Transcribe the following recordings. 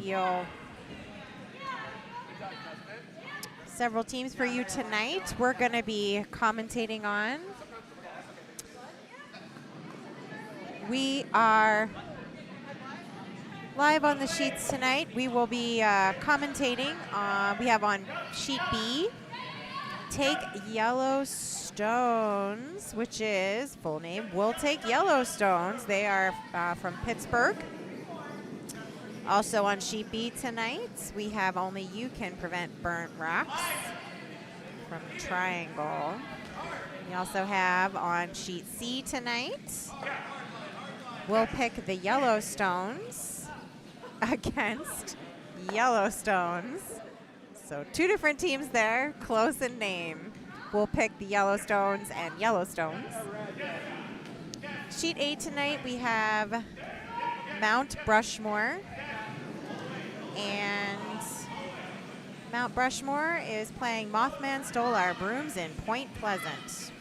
spiel. Several teams for you tonight. We're going to be commentating on. We are live on the sheets tonight. We will be commentating. We have on sheet B, Take Yellowstones, which is full name, We'll Take Yellowstones. They are from Pittsburgh. Also on sheet B tonight, we have Only You Can Prevent Burnt Rocks from Triangle. We also have on sheet C tonight, We'll Pick the Yellowstones against Yellowstones. So 2 different teams there, close in name. We'll pick the Yellowstones and Yellowstones. Sheet A tonight, we have Mount Brushmore. And Mount Brushmore is playing Mothman Stole Our Brooms in Point Pleasant.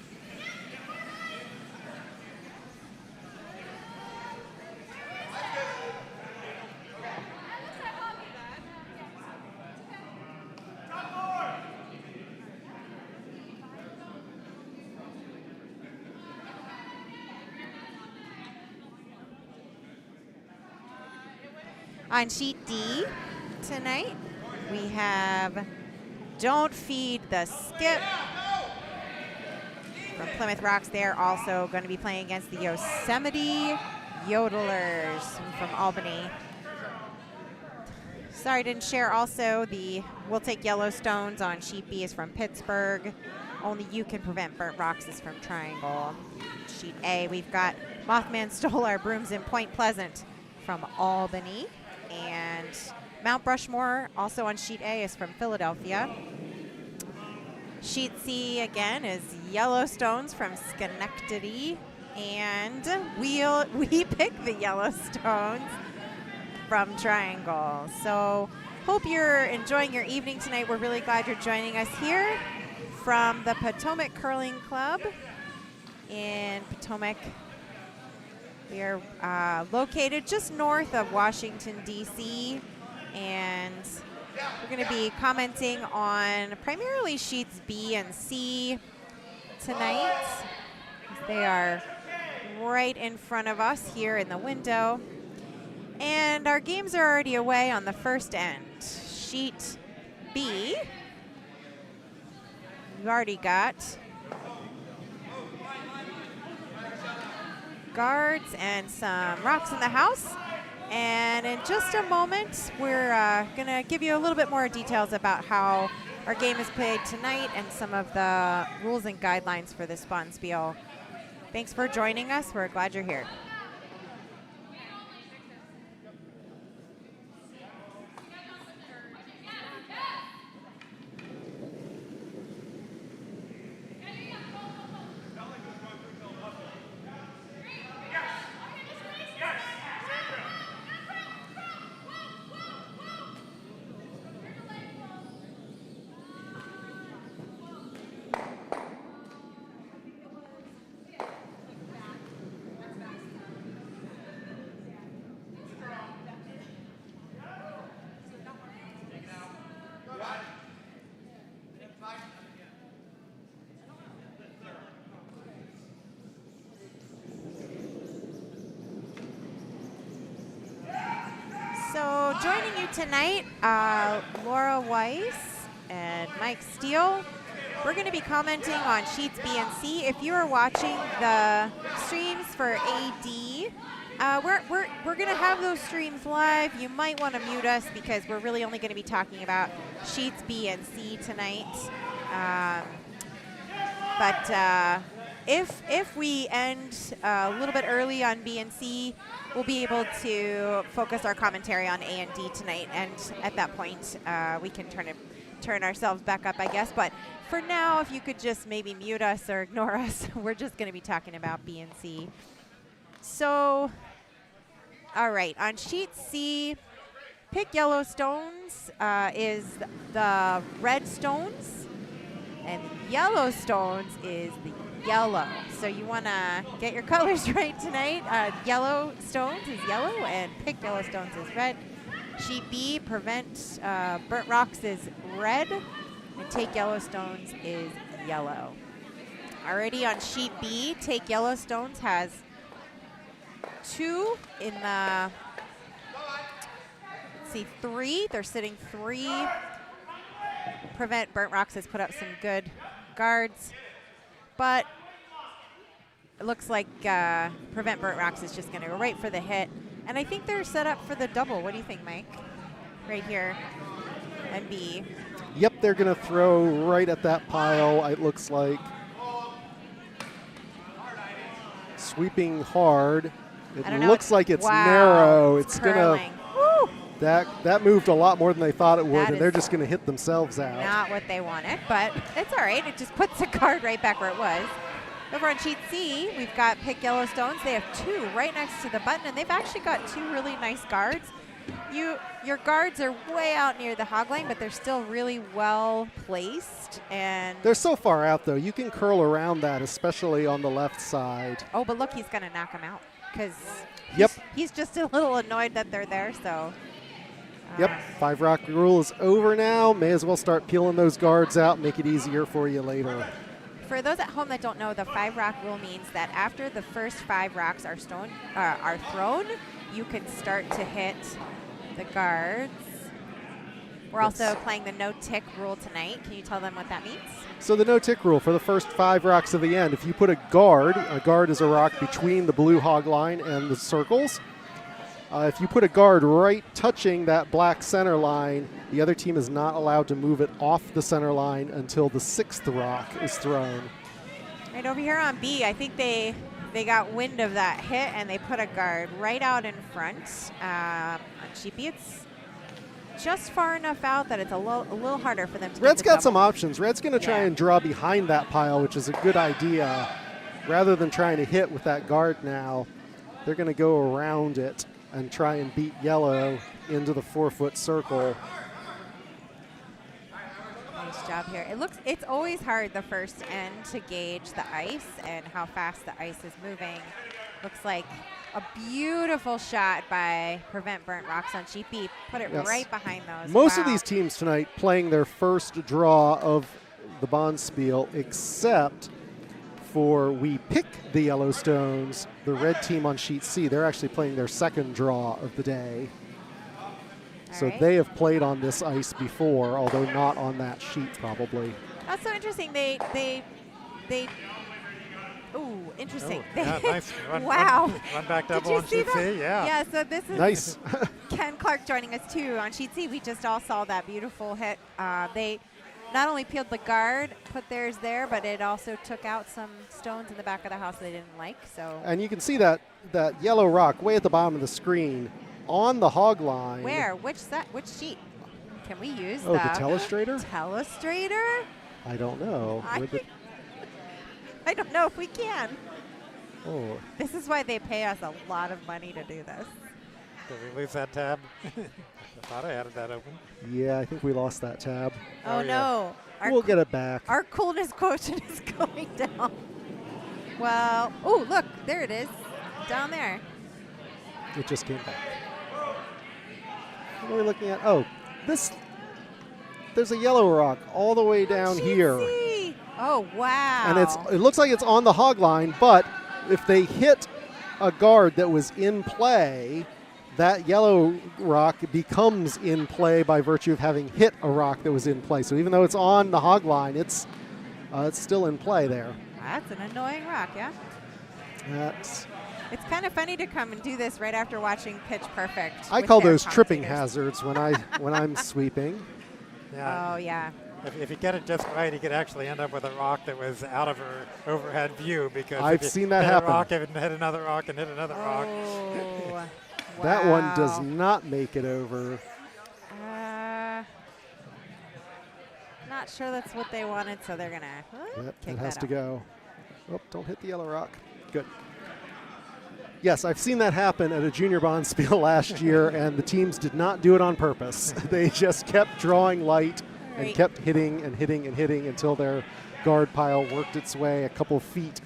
On sheet D tonight, we have Don't Feed the Skip from Plymouth Rocks. They're also going to be playing against the Yosemite Yodellers from Albany. Sorry, I didn't share also the We'll Take Yellowstones on sheet B is from Pittsburgh. Only You Can Prevent Burnt Rocks is from Triangle. Sheet A, we've got Mothman Stole Our Brooms in Point Pleasant from Albany. And Mount Brushmore, also on sheet A, is from Philadelphia. Sheet C, again, is Yellowstones from Schenectady. And we pick the Yellowstones from Triangle. So hope you're enjoying your evening tonight. We're really glad you're joining us here from the Potomac Curling Club in Potomac. We are located just north of Washington, D.C., and we're going to be commenting on primarily sheets B and C tonight. They are right in front of us here in the window. And our games are already away on the first end. Sheet B, we've already got guards and some rocks in the house. And in just a moment, we're going to give you a little bit more details about how our game is played tonight and some of the rules and guidelines for this Bonspiel. Thanks for joining us. We're glad you're here. So joining you tonight, Laura Weiss and Mike Steele. We're going to be commenting on sheets B and C. If you are watching the streams for AD, we're going to have those streams live. You might want to mute us because we're really only going to be talking about sheets B and C tonight. But if we end a little bit early on B and C, we'll be able to focus our commentary on A and D tonight. And at that point, we can turn ourselves back up, I guess. But for now, if you could just maybe mute us or ignore us, we're just going to be talking about B and C. So, all right, on sheet C, Pick Yellowstones is the red stones, and Yellowstones is the yellow. So you want to get your colors right tonight. Yellowstones is yellow, and Pick Yellowstones is red. Sheet B, prevent burnt rocks is red, and take yellow stones is yellow. Already on sheet B, take yellow stones has 2 in the, let's see, 3. They're sitting 3. Prevent burnt rocks has put up some good guards, but it looks like prevent burnt rocks is just going to go right for the hit. And I think they're set up for the double. What do you think, Mike? Right here, and B. Yep, they're going to throw right at that pile, it looks like. Sweeping hard. It looks like it's narrow. It's going to, that moved a lot more than they thought it would, and they're just going to hit themselves out. Not what they wanted, but it's all right. It just puts the card right back where it was. Over on sheet C, we've got pick yellow stones. They have 2 right next to the button, and they've actually got 2 really nice guards. Your guards are way out near the hog line, but they're still really well placed. And they're so far out, though. You can curl around that, especially on the left side. Oh, but look, he's going to knock them out because he's just a little annoyed that they're there. So. Yep, 5 rock rule is over now. May as well start peeling those guards out, make it easier for you later. For those at home that don't know, the 5 rock rule means that after the first 5 rocks are thrown, you can start to hit the guards. We're also playing the no tick rule tonight. Can you tell them what that means? So the no tick rule for the first 5 rocks of the end, if you put a guard is a rock between the blue hog line and the circles. If you put a guard right touching that black center line, the other team is not allowed to move it off the center line until the 6th rock is thrown. Right over here on B, I think they got wind of that hit and they put a guard right out in front. On sheet B, it's just far enough out that it's a little harder for them to Red's got some options. Red's going to try and draw behind that pile, which is a good idea. Rather than trying to hit with that guard now, they're going to go around it and try and beat yellow into the 4-foot circle. Nice job here. It's always hard the first end to gauge the ice and how fast the ice is moving. Looks like a beautiful shot by Prevent Burnt Rocks on sheet B. Put it right behind those. Most of these teams tonight playing their first draw of the Bonspiel, except for We Pick the Yellowstones, the red team on sheet C. They're actually playing their second draw of the day. So they have played on this ice before, although not on that sheet probably. That's so interesting. Ooh, interesting. Oh, yeah, nice. Wow. Run back double on sheet C, yeah. Yeah, so this is nice. Ken Clark joining us too on sheet C. We just all saw that beautiful hit. They not only peeled the guard, put theirs there, but it also took out some stones in the back of the house they didn't like. So. And you can see that yellow rock way at the bottom of the screen on the hog line. Where? Which sheet? Can we use the telestrator? Telestrator? I don't know. I don't know if we can. Oh. This is why they pay us a lot of money to do this. Did we lose that tab? I thought I had that open. Yeah, I think we lost that tab. Oh no. We'll get it back. Our coolness quotient is going down. Well, oh, look, there it is. Down there. It just came back. What are we looking at? Oh, there's a yellow rock all the way down here. Oh, wow. And it looks like it's on the hog line, but if they hit a guard that was in play, that yellow rock becomes in play by virtue of having hit a rock that was in play. So even though it's on the hog line, it's still in play there. That's an annoying rock, yeah? It's kind of funny to come and do this right after watching Pitch Perfect. I call those tripping hazards when I'm sweeping. Yeah. Oh, yeah. If you get it just right, you could actually end up with a rock that was out of her overhead view because I've seen that happen. Rock, hit another rock, and hit another rock. Wow. That one does not make it over. Not sure that's what they wanted, so they're gonna. It has to go. Oh, don't hit the yellow rock. Good. Yes, I've seen that happen at a junior Bonspiel last year, and the teams did not do it on purpose. They just kept drawing light and kept hitting and hitting and hitting until their guard pile worked its way a couple feet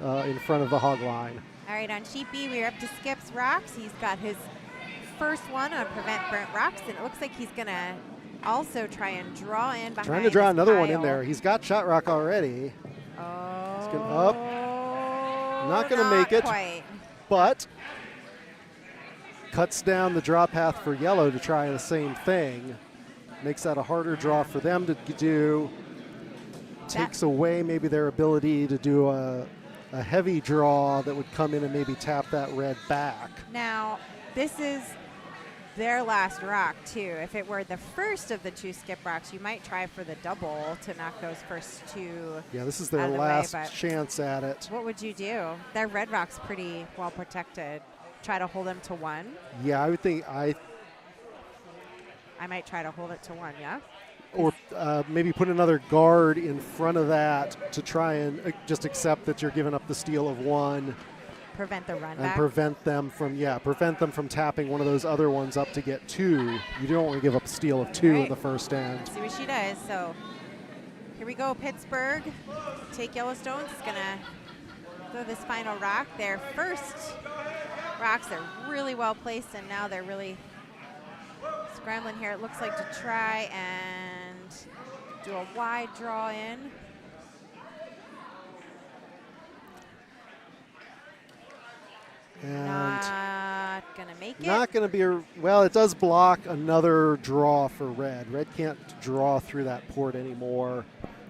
in front of the hog line. All right, on sheet B, we're up to Skip's rocks. He's got his first one on Prevent Burnt Rocks, and it looks like he's going to also try and draw in behind. Trying to draw this another one in pile. there. He's got shot rock already. Oh, He's going up. Not going to make it, quite. but cuts down the draw path for yellow to try the same thing. Makes that a harder draw for them to do. Takes away maybe their ability to do a heavy draw that would come in and maybe tap that red back. Now, this is their last rock, too. If it were the first of the 2 skip rocks, you might try for the double to knock those first 2. Yeah, this is their out of the way, last but chance at it. what would you do? Their red rock's pretty well protected. Try to hold them to 1. Yeah, I would think I might try to hold it to 1, yeah? or maybe put another guard in front of that to try and just accept that you're giving up the steal of 1 Prevent the run and back. prevent them from tapping one of those other ones up to get 2. You don't want to give up a steal of 2 in Right. the first end. See what she does. So here we go, Pittsburgh. Take Yellowstones. It's going to throw this final rock. Their first rocks are really well placed, and now they're really scrambling here. It looks like to try and do a wide draw in. And Not going to make it. not going to be it does block another draw for red. Red can't draw through that port anymore.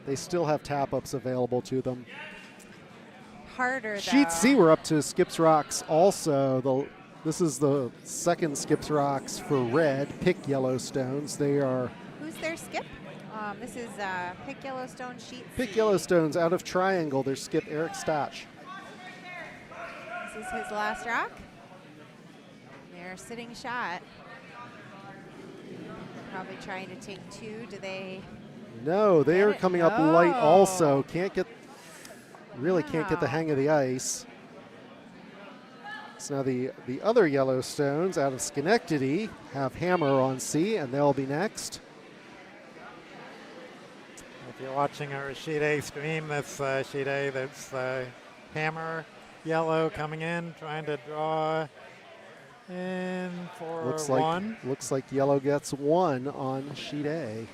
They still have tap-ups available to them. Harder, though. Sheet C, we're up to Skips Rocks also. This is the second Skips Rocks for red. Pick Yellowstones. They are Who's their skip? This is Pick Yellowstone Sheet Pick C. Yellowstones out of Triangle. Their skip Eric Stach. This is his last rock. They're sitting shot. Probably trying to take 2. Do they? No, they Get are it? coming up light No. also. Can't get the Wow. hang of the ice. So now the other Yellowstones out of Schenectady have Hammer on C, and they'll be next. If you're watching our Sheet A stream, that's Sheet A, that's Hammer, Yellow coming in, trying to draw in for Looks 1. like Yellow gets 1 on Sheet A.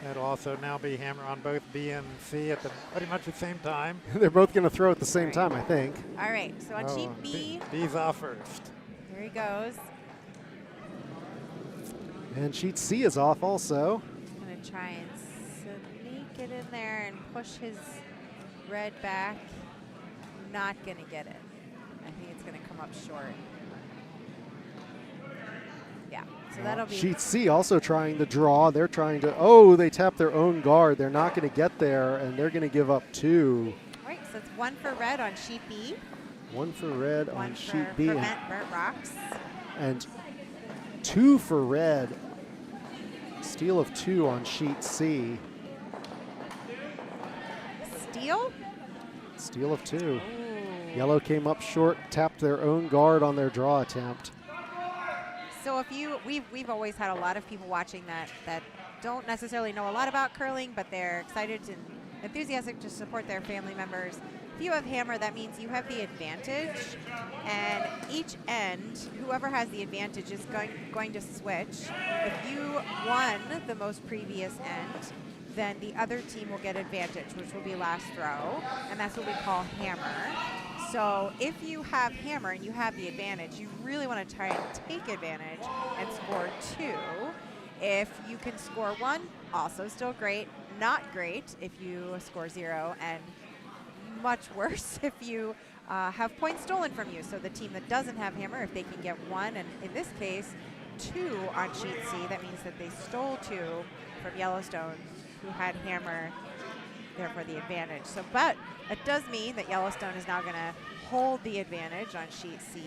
That'll also now be Hammer on both B and C at pretty much the same time. They're both going to throw at the same Right. time, I think. All right. So on sheet B, B's off first. here he goes. And Sheet C is off also. Gonna try and sneak it in there and push his red back. Not gonna get it. I think it's gonna come up short. Yeah. So that'll be. Sheet C also trying to draw. They're trying to, they tap their own guard. They're not going to get there, and they're going to give up 2. All right. So it's 1 for red on sheet B. 1 for red 1 on for Sheet B. Prevent Burnt Rocks. And 2 for red. Steal of 2 on Sheet C. Steal. Steal of 2. Ooh. Yellow came up short, tapped their own guard on their draw attempt. So we've always had a lot of people watching that don't necessarily know a lot about curling, but they're excited and enthusiastic to support their family members. If you have Hammer, that means you have the advantage, and each end, whoever has the advantage is going to switch. If you won the most previous end, then the other team will get advantage, which will be last throw, and that's what we call Hammer. So if you have Hammer and you have the advantage, you really want to try and take advantage and score 2. If you can score 1, also still great. Not great if you score 0, and much worse if you have points stolen from you. So the team that doesn't have Hammer, if they can get 1, and in this case, 2 on sheet C, that means that they stole 2 from Yellowstone, who had Hammer, therefore the advantage. So, but it does mean that Yellowstone is now going to hold the advantage on sheet C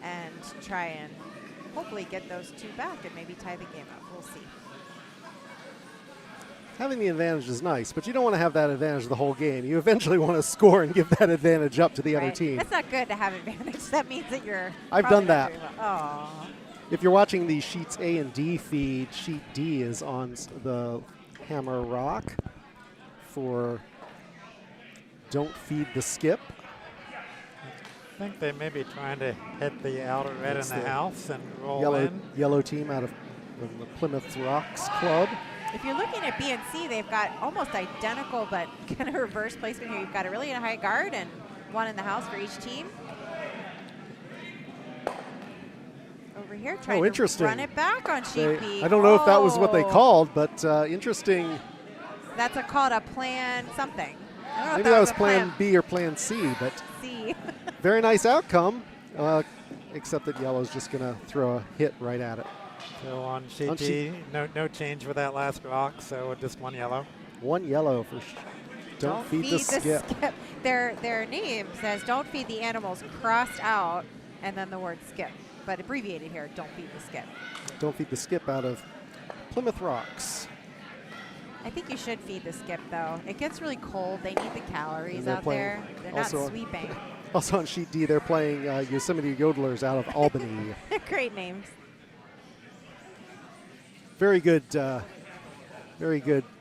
and try and hopefully get those 2 back and maybe tie the game up. We'll see. Having the advantage is nice, but you don't want to have that advantage the whole game. You eventually want to score and give that advantage up to the other Right? team. That's not good to have advantage. That means that you're. I've probably done not that. doing well. Aw. If you're watching the Sheets A and D feed, Sheet D is on the Hammer Rock for Don't Feed the Skip. think they may be trying to hit the outer red That's in the the house and roll in. Yellow team out of the Plymouth Rocks Club. If you're looking at B and C, they've got almost identical but kind of reverse placement here. You've got a really high guard and one in the house for each team. Over here, trying interesting. to run it back on sheet B. I don't know if that was what they called, but interesting. That's called a plan something. I don't know Maybe if that was a plan B or plan C, but C. very nice outcome, except that yellow's just going to throw a hit right at it. So on sheet D, no change with that last rock, so just one yellow. One yellow for don't feed the skip. Their name says don't feed the animals crossed out and then the word skip. But abbreviated here, don't feed the skip. Don't feed the skip out of Plymouth Rocks. I think you should feed the skip, though. It gets really cold. They need the calories out playing there. They're not sweeping. Also on sheet D, they're playing Yosemite Yodellers out of Albany. Great names. Very good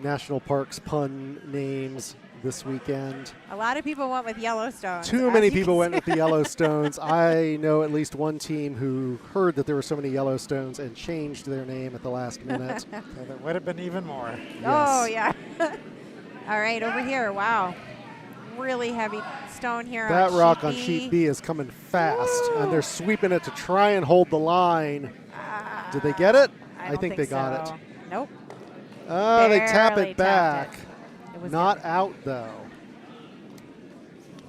national parks pun names this weekend. A lot of people went with Yellowstone. Too many people went with the Yellowstones. I know at least one team who heard that there were so many Yellowstones and changed their name at the last minute. So there would have been even more. Yes. Oh, yeah. All right, over here. Wow. Really heavy stone here on That rock on sheet sheet B is coming fast, and they're sweeping it to try and hold the line. Did they get it? I think they got so. it. Nope. They tap Barely it back. tapped it was Not good. out, though.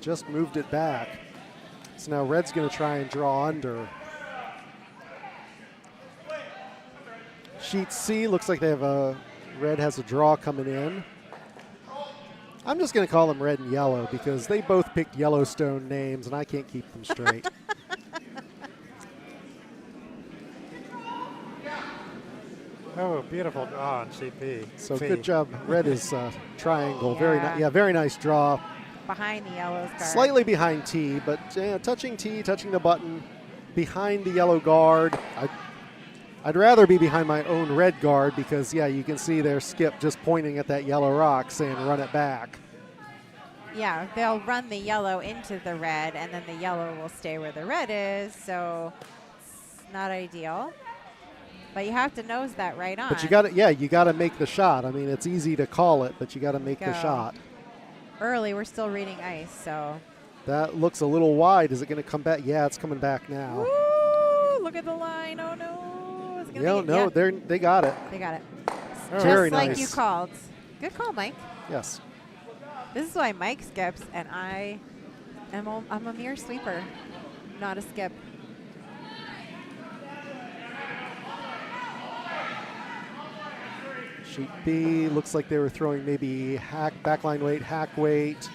Just moved it back. So now red's going to try and draw under. Sheet C looks like they have red has a draw coming in. I'm just going to call them red and yellow because they both picked Yellowstone names and I can't keep them straight. Oh, beautiful draw on sheet B. So C. good job. Red is triangle. Yeah. Very nice draw. Behind the yellow's guard. Slightly behind T, but touching T, touching the button, behind the yellow guard. I'd rather be behind my own red guard because, you can see their skip just pointing at that yellow rock saying run it back. Yeah, they'll run the yellow into the red, and then the yellow will stay where the red is, so it's not ideal. But you have to nose that right on. But you got to make the shot. I mean, it's easy to call it, but you got to make the shot. Early, we're still reading ice, so. That looks a little wide. Is it going to come back? Yeah, it's coming back now. Woo! Look at the line. Oh, no. Is it gonna be, they got it. They got it. Very Just like nice. you called. Good call, Mike. Yes. This is why Mike skips, and I'm a mere sweeper, not a skip. Sheet B looks like they were throwing maybe backline weight, hack weight.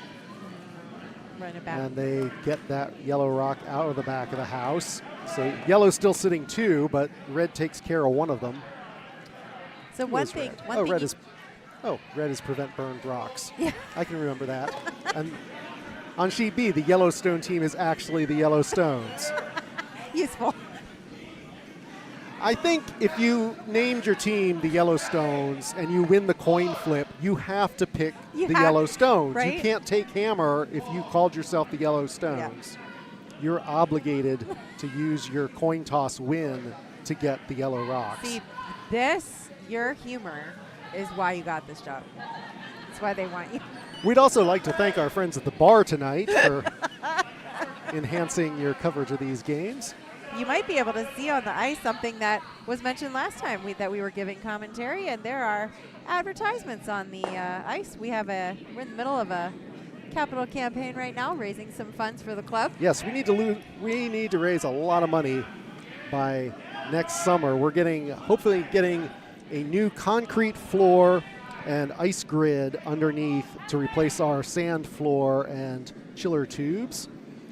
Run it back. And they get that yellow rock out of the back of the house. So yellow's still sitting two, but red takes care of one of them. So one thing red is prevent burned rocks. Yeah. I can remember that. And on sheet B, the Yellowstone team is actually the Yellowstones. Useful. I think if you named your team the Yellowstones and you win the coin flip, you have to pick the Yellowstones. Right? You can't take hammer if you called yourself the Yellowstones. Yeah. You're obligated to use your coin toss win to get the yellow rocks. See, your humor is why you got this job. That's why they want you. We'd also like to thank our friends at the bar tonight for enhancing your coverage of these games. You might be able to see on the ice something that was mentioned last time that we were giving commentary, and there are advertisements on the ice. We're in the middle of a capital campaign right now, raising some funds for the club. Yes, we need to raise a lot of money by next summer. We're hopefully getting a new concrete floor and ice grid underneath to replace our sand floor and chiller tubes.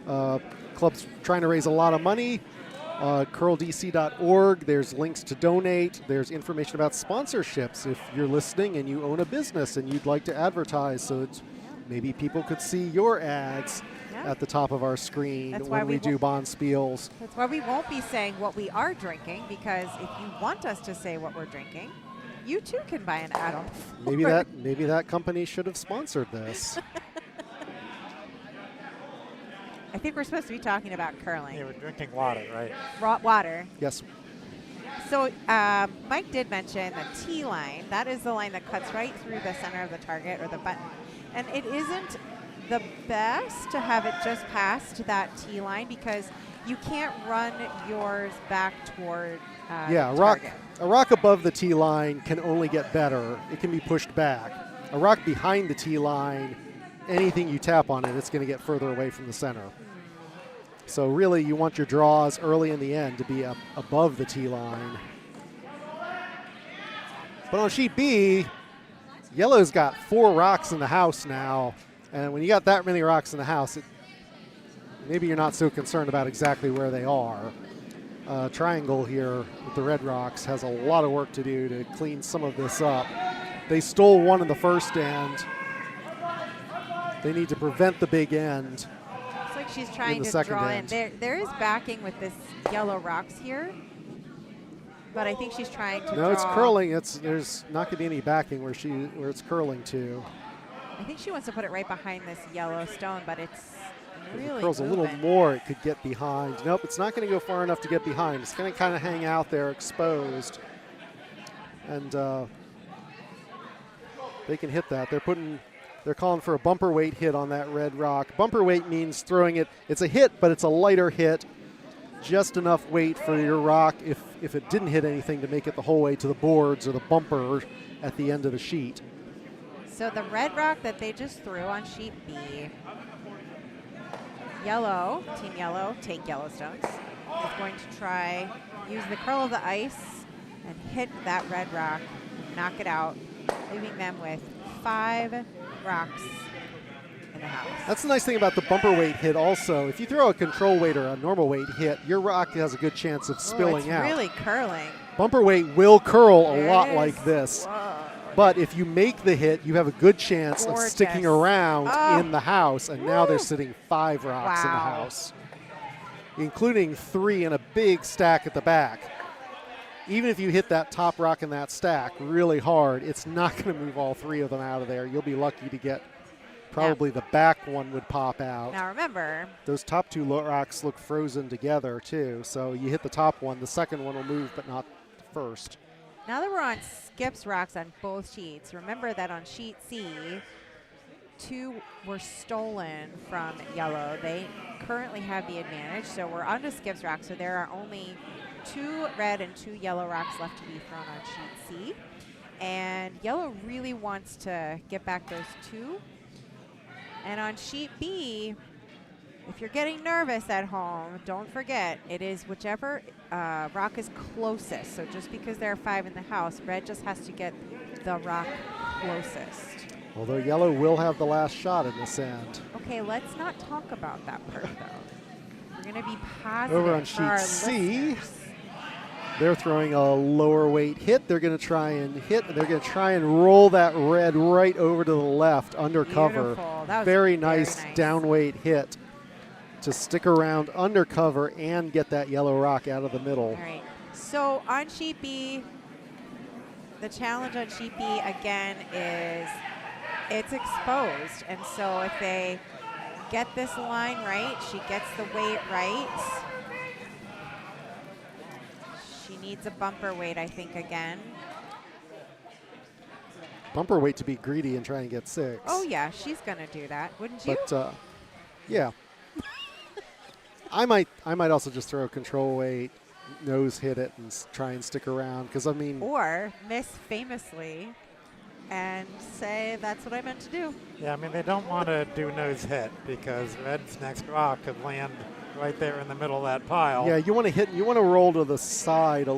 Club's trying to raise a lot of money. curldc.org. There's links to donate. There's information about sponsorships if you're listening and you own a business and you'd like to advertise so that maybe people could see your ads at the top of our screen when we do bond spiels. That's why we won't be saying what we are drinking, because if you want us to say what we're drinking, you too can buy an ad on the floor. Maybe that company should have sponsored this. I think we're supposed to be talking about curling. You were drinking water, right? Raw water. Yes. So Mike did mention the T line. That is the line that cuts right through the center of the target or the button. And it isn't the best to have it just past that T line because you can't run yours back toward Yeah, the target. a rock above the tee line can only get better. It can be pushed back. A rock behind the tee line, anything you tap on it, it's going to get further away from the center. So really, you want your draws early in the end to be up above the tee line. But on sheet B, yellow's got 4 rocks in the house now. And when you got that many rocks in the house, maybe you're not so concerned about exactly where they are. Triangle here with the red rocks has a lot of work to do to clean some of this up. They stole one in the first end. They need to prevent the big end. It's like she's trying the to second draw end. in. There is backing with this yellow rocks here, but I think she's trying to No, draw. it's curling. There's not going to be any backing where it's curling to. I think she wants to put it right behind this yellow stone, but it's If really it curls a little moving. more, it could get behind. Nope, it's not going to go far enough to get behind. It's going to kind of hang out there exposed. And they can hit that. They're calling for a bumper weight hit on that red rock. Bumper weight means throwing it. It's a hit, but it's a lighter hit. Just enough weight for your rock if it didn't hit anything to make it the whole way to the boards or the bumper at the end of the sheet. So the red rock that they just threw on sheet B, yellow, team yellow, take yellow stones, is going to try use the curl of the ice and hit that red rock, knock it out, leaving them with 5 rocks in the house. That's the nice thing about the bumper weight hit also. If you throw a control weight or a normal weight hit, your rock has a good chance of spilling out. It's really curling. Bumper weight will curl There a it lot is. like this. Whoa. But if you make the hit, you have a good chance of sticking Gorgeous. around Oh. in the house. And now they're Woo. sitting 5 rocks in the Wow. house, including 3 in a big stack at the back. Even if you hit that top rock in that stack really hard, it's not going to move all 3 of them out of there. You'll be lucky to get probably the back one would pop out. Now remember, Those top 2 rocks look frozen together too. So you hit the top one, the second one will move, but not the first. now that we're on Skip's rocks on both sheets, remember that on sheet C, 2 were stolen from yellow. They currently have the advantage, so we're on to Skip's rocks. So there are only 2 red and 2 yellow rocks left to be thrown on sheet C. And yellow really wants to get back those 2. And on sheet B, if you're getting nervous at home, don't forget, it is whichever rock is closest. So just because there are 5 in the house, red just has to get the rock closest. Although yellow will have the last shot in this end. Okay, let's not talk about that part, though. We're going to be positive Over on for our sheet C, listeners. they're throwing a lower weight hit. They're going to try and hit. They're going to try and roll that red right over to the left under cover. Beautiful. That was Very nice down weight hit to stick around under cover and get that yellow rock out of the middle. All right. So on sheet B, the challenge on sheet B again is it's exposed. And so if they get this line right, she gets the weight right. She needs a bumper weight, I think, again. Bumper weight to be greedy and try and get 6. Oh, yeah, she's going to do that, wouldn't you? But yeah. I might also just throw a control weight, nose hit it, and try and stick around. Because, I mean, Or miss famously and say, that's what I meant to do. Yeah, I mean, they don't want to do nose hit because red's next rock could land right there in the middle of that pile. yeah, you want to hit, you want to roll to the side,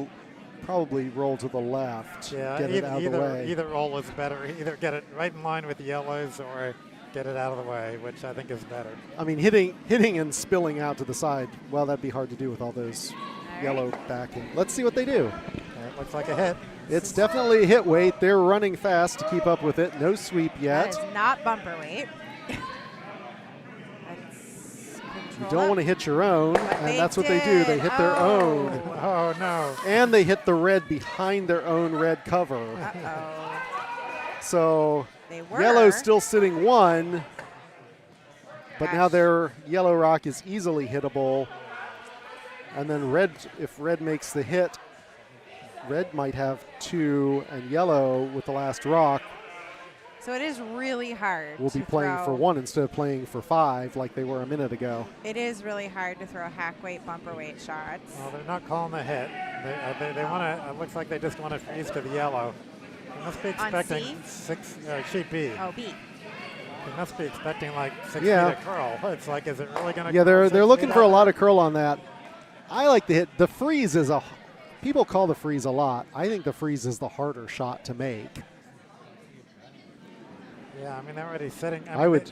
probably roll to the left. Yeah, get it out of the way. either roll is better. Either get it right in line with the yellows or get it out of the way, which I think is better. I mean, hitting and spilling out to the side, well, that'd be hard to do with all those yellow backing. Let's see what they do. It looks like a hit. It's definitely a hit weight. They're running fast to keep up with it. No sweep yet. That is not bumper weight. You don't want to hit your own, and that's what they do. They hit their own. Oh, no. And they hit the red behind their own red cover. Uh-oh. So They were. yellow's still sitting 1. But now Gosh. their yellow rock is easily hittable. And then red, if red makes the hit, red might have 2, and yellow with the last rock So it is really hard. will be to playing throw. for 1 instead of playing for 5 like they were a minute ago. It is really hard to throw hack weight, bumper weight shots. Well, they're not calling the hit. They want to. It looks like they just want to freeze to the yellow. They must be On expecting C? sheet B. Oh, B. They must be expecting like 6 Yeah. feet of curl. It's like, is it really going to? Yeah, they're looking for a lot of curl on that. I like the hit. The freeze is people call the freeze a lot. I think the freeze is the harder shot to make. Yeah, I mean they're already sitting. I would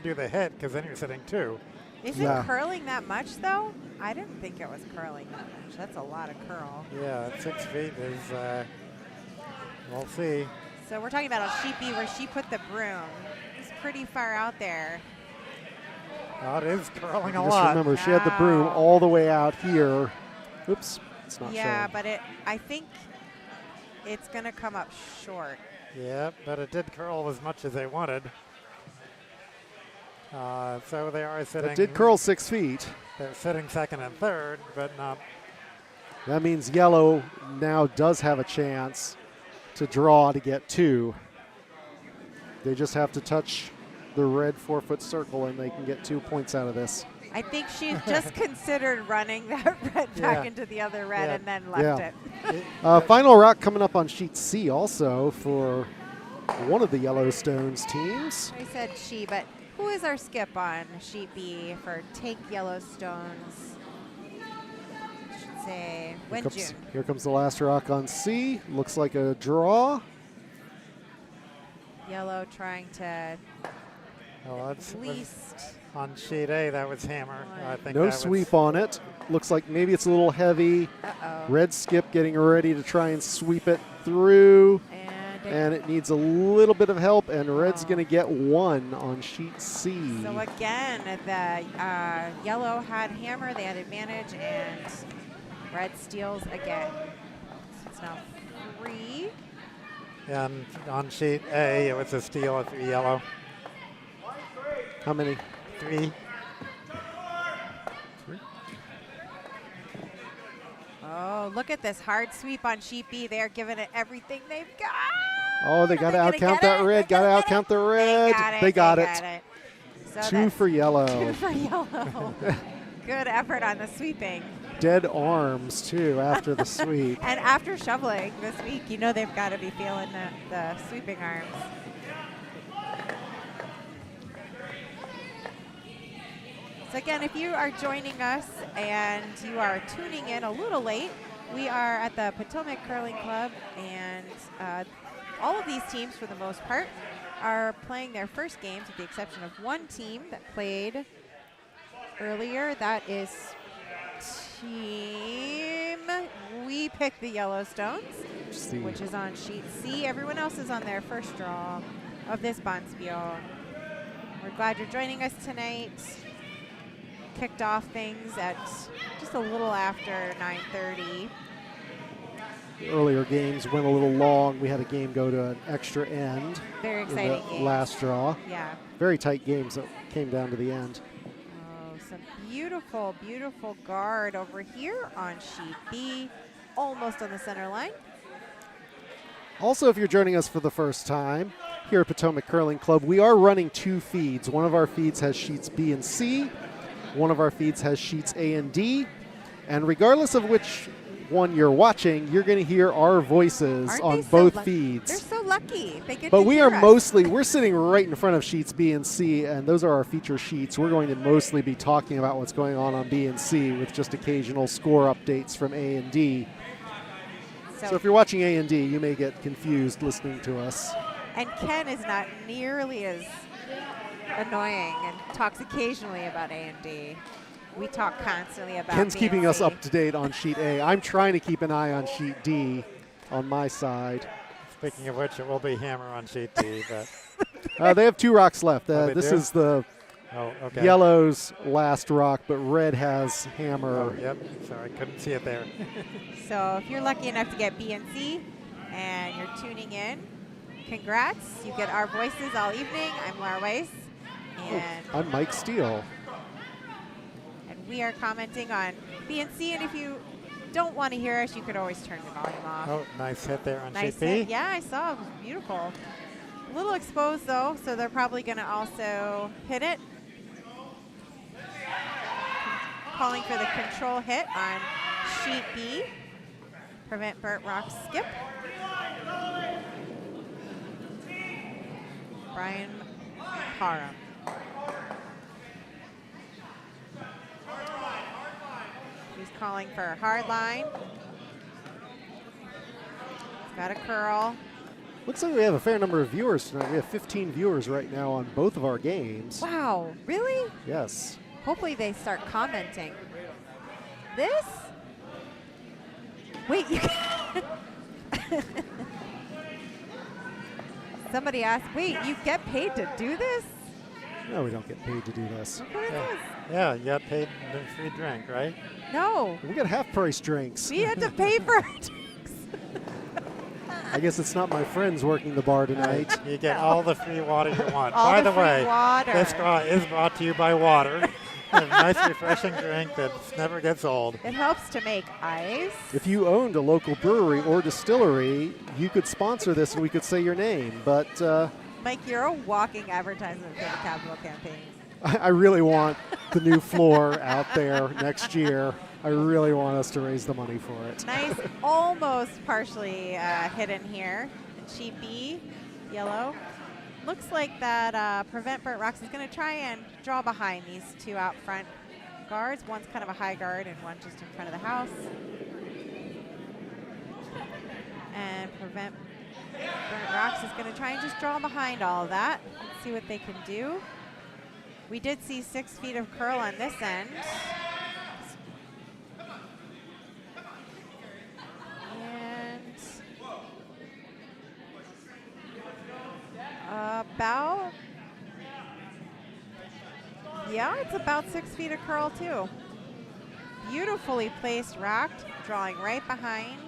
do the hit because then you're sitting 2. Is Yeah. it curling that much, though? I didn't think it was curling that much. That's a lot of curl. Yeah, 6 feet is. We'll see. So we're talking about on sheet B where she put the broom. It's pretty far out there. Oh, it is curling a Just lot. remember, she had the broom Wow. all the way out here. Oops, it's not Yeah, showing. but I think it's going to come up short. Yeah, but it did curl as much as they wanted. So they are sitting. It did curl 6 feet. They're sitting second and third, but not. That means yellow now does have a chance to draw to get 2. They just have to touch the red 4-foot circle and they can get 2 points out of this. I think she just considered running that red back Yeah. into the other red Yeah. and then left Yeah. it. Final rock coming up on sheet C also for one of the Yellowstones teams. I said she, but who is our skip on sheet B for Take Yellowstones? I should say Wenjun. Here comes the last rock on C. Looks like a draw. Yellow trying to Oh, that's least. on sheet A. That was hammer. I think No that sweep on it. Looks like maybe it's a little heavy. Uh-oh. Red skip getting ready to try and sweep it through. And And it needs a little bit of help, and red's Oh. going to get 1 on sheet C. so again, the yellow had hammer, they had advantage, and red steals again. So it's now 3. And on sheet A, it was a steal of yellow. How many? 3. Oh, look at this hard sweep on sheet B. They're giving it everything they've got. Oh, they got to Are they gonna outcount get that it? red. They're Got to gonna get outcount the red. They got it. it. So 2 that's for yellow. 2 for yellow. Good effort on the sweeping. Dead arms, too, after the sweep. And after shoveling this week, you know they've got to be feeling the sweeping arms. So again, if you are joining us and you are tuning in a little late, we are at the Potomac Curling Club, and all of these teams, for the most part, are playing their first games, with the exception of one team that played earlier. That is team, we picked the Yellowstones, See. which is on sheet C. Everyone else is on their first draw of this Bonspiel. We're glad you're joining us tonight. Kicked off things at just a little after 9:30. Earlier games went a little long. We had a game go to an extra end Very in exciting the game. last draw. Yeah. Very tight games that came down to the end. Oh, some beautiful, beautiful guard over here on sheet B, almost on the center line. Also, if you're joining us for the first time here at Potomac Curling Club, we are running 2 feeds. One of our feeds has sheets B and C. One of our feeds has sheets A and D. And regardless of which one you're watching, you're going to hear our voices Aren't on they so both luck- feeds. They're so lucky. They get But to we hear are us. we're sitting right in front of sheets B and C, and those are our feature sheets. We're going to mostly be talking about what's going on B and C with just occasional score updates from A and D. So if you're watching A and D, you may get confused listening to us. And Ken is not nearly as annoying and talks occasionally about A&D. We talk constantly about Ken's B keeping and us C. up to date on sheet A. I'm trying to keep an eye on sheet D on my side. Speaking of which, it will be hammer on sheet D. But They have 2 rocks left. Oh, they This do? is the oh, okay. yellow's last rock, but red has Oh, hammer. yep. Sorry, couldn't see it there. So if you're lucky enough to get B and C and you're tuning in, congrats. You get our voices all evening. I'm Laura Weiss. And, I'm Mike Steele. and we are commenting on BNC, and if you don't want to hear us, you could always turn the volume off. Oh, nice hit there on Nice sheet B. hit. Yeah, I saw. It was beautiful. A little exposed, though, so they're probably going to also hit it. Calling for the control hit on sheet B. Prevent Burt Rock's skip. Brian Parham. He's calling for a hard line. He's got a curl. Looks like we have a fair number of viewers tonight. We have 15 viewers right now on both of our games. Wow, really? Yes. Hopefully they start commenting. This? Wait, you can Somebody asked, wait, you get paid to do this? No, we don't get paid to do this. What is this? Yeah, you got paid the free drink, right? No, We get half-price drinks. we had to pay for it. I guess it's not my friends working the bar tonight. You get all the free water you want. All By the the free way, water. this draw is brought to you by Water. A nice, refreshing drink that never gets old. It helps to make ice. If you owned a local brewery or distillery, you could sponsor this and we could say your name. But Mike, you're a walking advertisement for the Cadwell campaign. I really want the new floor out there next year. I really want us to raise the money for it. Nice, almost partially hidden here. And sheet B, yellow. Looks like that Prevent Burt Rocks is going to try and draw behind these two out front guards. One's kind of a high guard and one just in front of the house. And Prevent Burt Rocks is going to try and just draw behind all of that. Let's see what they can do. We did see 6 feet of curl on this end. About, yeah, it's about 6 feet of curl too. Beautifully placed racked, drawing right behind.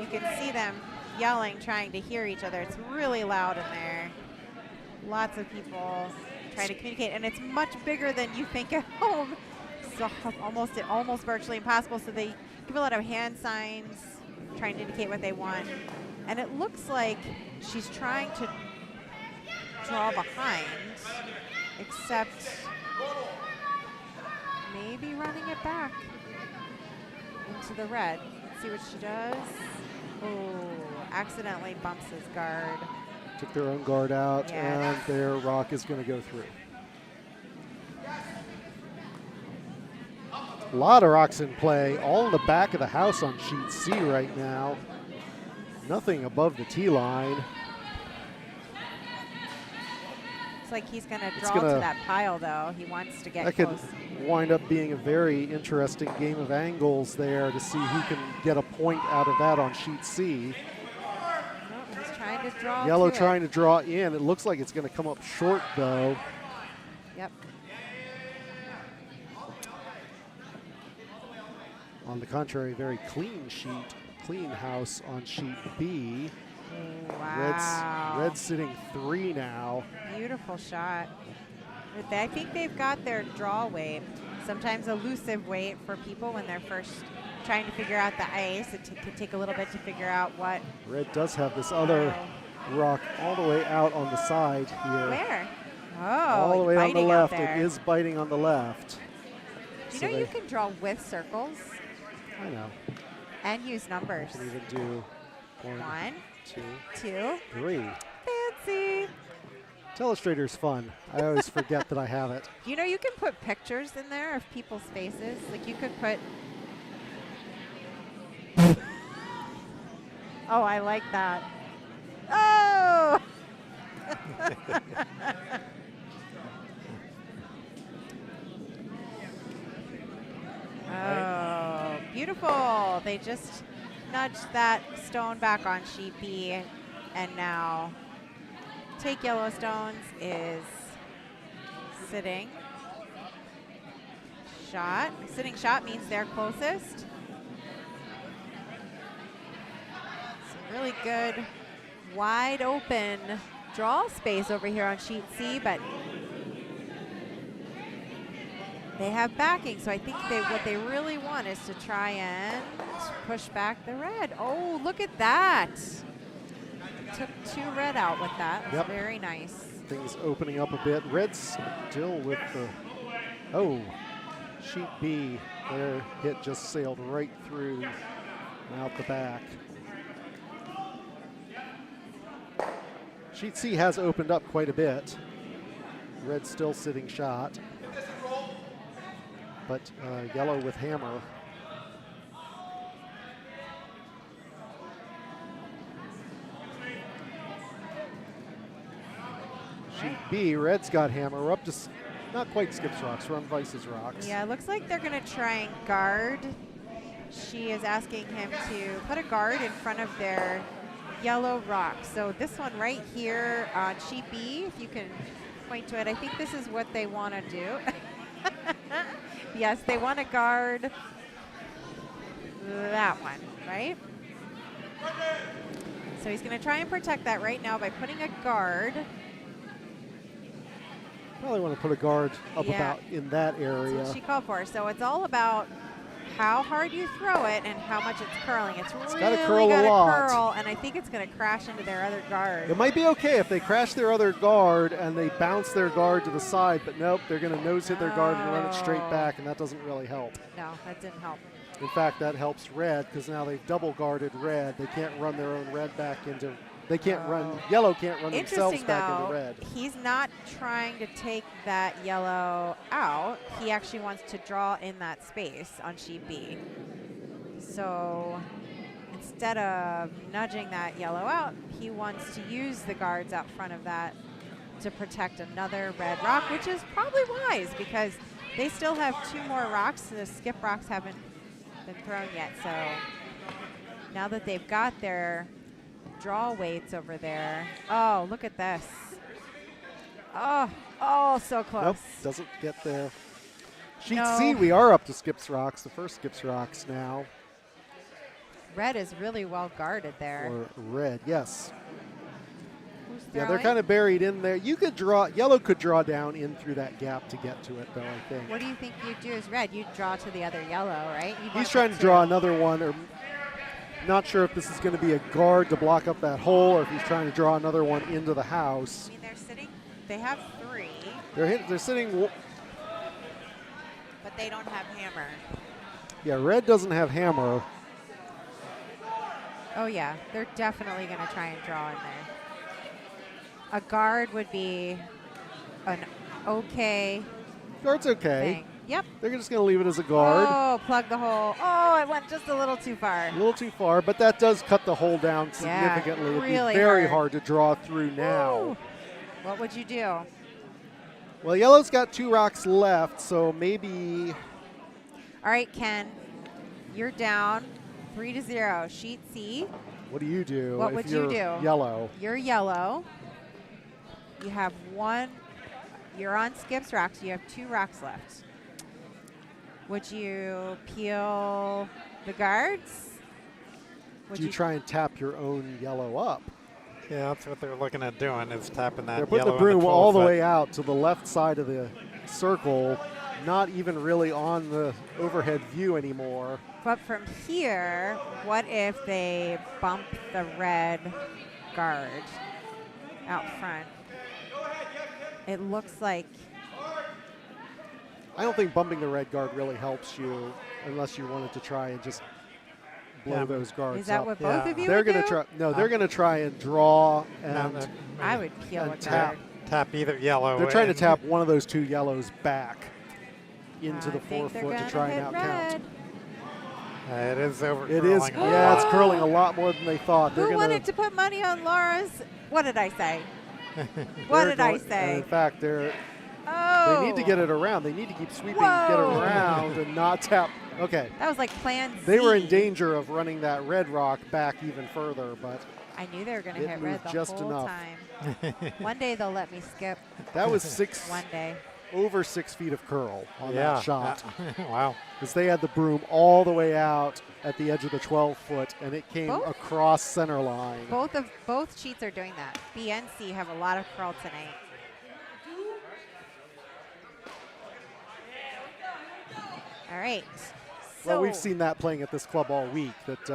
You can see them yelling, trying to hear each other. It's really loud in there. Lots of people trying to communicate, and it's much bigger than you think at home. So almost virtually impossible. So they give a lot of hand signs, trying to indicate what they want. And it looks like she's trying to draw behind, except maybe running it back into the red. Let's see what she does. Oh, accidentally bumps his guard. Took their own guard out, Yeah. and their rock is going to go through. A lot of rocks in play, all in the back of the house on sheet C right now. Nothing above the tee line. Looks like he's going to It's draw gonna- to that pile, though. He wants to get That could close. wind up being a very interesting game of angles there to see who can get a point out of that on sheet C. Oh, he's trying to draw. Yellow to trying it. to draw in. It looks like it's going to come up short, though. Yep. On the contrary, very clean sheet, clean house on sheet B. Wow. Red's sitting 3 now. Beautiful shot. I think they've got their draw weight. Sometimes elusive weight for people when they're first trying to figure out the ice. It could take a little bit to figure out what. Red does have this other rock all the way out on the side here. Where? Oh, All the way on the biting out left. there. It is biting on the left. Do you So know they- you can draw with circles I know. and use numbers? You can even do 1, 2, 2. 3. Fancy. Telestrator's fun. I always forget that I have it. You know you can put pictures in there of people's faces. Like you could put. Oh, I like that. Oh! Oh, beautiful. They just nudged that stone back on sheet B, and now Take Yellowstones is sitting shot. Sitting shot means they're closest. So really good, wide open draw space over here on sheet C, but they have backing, so I think what they really want is to try and push back the red. Oh, look at that. Took 2 red out with that. Yep. Very nice. Things opening up a bit. Red's still with the, oh, sheet B. Their hit just sailed right through and out the back. Sheet C has opened up quite a bit. Red's still sitting shot. But yellow with hammer. Sheet B, red's got hammer. We're up to not quite skips rocks, we're on Vice's rocks. Yeah, it looks like they're going to try and guard. She is asking him to put a guard in front of their yellow rock. So this one right here on sheet B, if you can point to it, I think this is what they want to do. Yes, they want to guard that one, right? So he's going to try and protect that right now by putting a guard. Probably want to put a guard up about in that area. That's what she called for. So it's all about how hard you throw it and how much it's curling. It's really got to curl a lot. Curl, and I think it's going to crash into their other guard. It might be okay if they crash their other guard and they bounce their guard to the side, but nope, they're going to nose hit their guard and run it straight back, and that doesn't really help. No, that didn't help. In fact, that helps red because now they've double guarded red. They can't run their own red back into. They can't run. Yellow can't run themselves back into red. He's not trying to take that yellow out. He actually wants to draw in that space on sheet B. So instead of nudging that yellow out, he wants to use the guards out front of that to protect another red rock, which is probably wise because they still have 2 more rocks. The skip rocks haven't been thrown yet. So now that they've got their draw weights over there. Oh, look at this. Oh, so close. Nope, doesn't get there. Sheet C, we are up to skips rocks, the first skips rocks now. Red is really well guarded there. Or red, yes. Who's yeah, they're kind of buried in there. You could draw, yellow could draw down in through that gap to get to it, though, I think. What do you think you'd do as red? You'd draw to the other yellow, right? He's trying to draw another one, or not sure if this is going to be a guard to block up that hole or if he's trying to draw another one into the house. I mean, they're sitting, they have 3. They're sitting. But they don't have hammer. Yeah, red doesn't have hammer. Oh, yeah. They're definitely going to try and draw in there. A guard would be an okay Guard's okay. thing. Yep. They're just going to leave it as a guard. Oh, plug the hole. Oh, it went just a little too far. A little too far, but that does cut the hole down significantly. Yeah, really It'd be very hard to draw through now. Ooh. What would you do? Well, yellow's got 2 rocks left, so maybe. All right, Ken, you're down 3-0. Sheet C. What do you do? What would you do? Yellow. You're yellow. You have 1. You're on skips rocks. You have 2 rocks left. Would you peel the guards? Would you try and tap your own yellow up? Yeah, that's what they're looking at doing, is tapping that They're putting yellow the broom all the foot. way out to the left side of the circle, not even really on the overhead view anymore. But from here, what if they bump the red guard out front? It looks like. I don't think bumping the red guard really helps you unless you wanted to try and just blow those guards up. Is that what both of you They're would gonna do? try. No, they're going to try and draw and I would peel a tap. guard. Tap either yellow. They're trying to tap one of those 2 yellows back into the think 4 they're foot to gonna try and hit out count. It is over. It is. Yeah, it's curling a lot more than they thought. Who wanted to put money on Laura's? What did I say? What did I say? In fact, they need to get it around. They need to keep sweeping, get it around, and not tap. Okay. That was like plan Z. They were in danger of running that red rock back even further, but I knew they were going to hit red the just whole enough. time. One day they'll let me skip. That was 6. One day. over 6 feet of curl on Yeah. that shot. Wow. Because they had the broom all the way out at the edge of the 12-foot, and it came Both? across center line. Both sheets are doing that. B and C have a lot of curl tonight. All right. Well, we've So- seen that playing at this club all week. That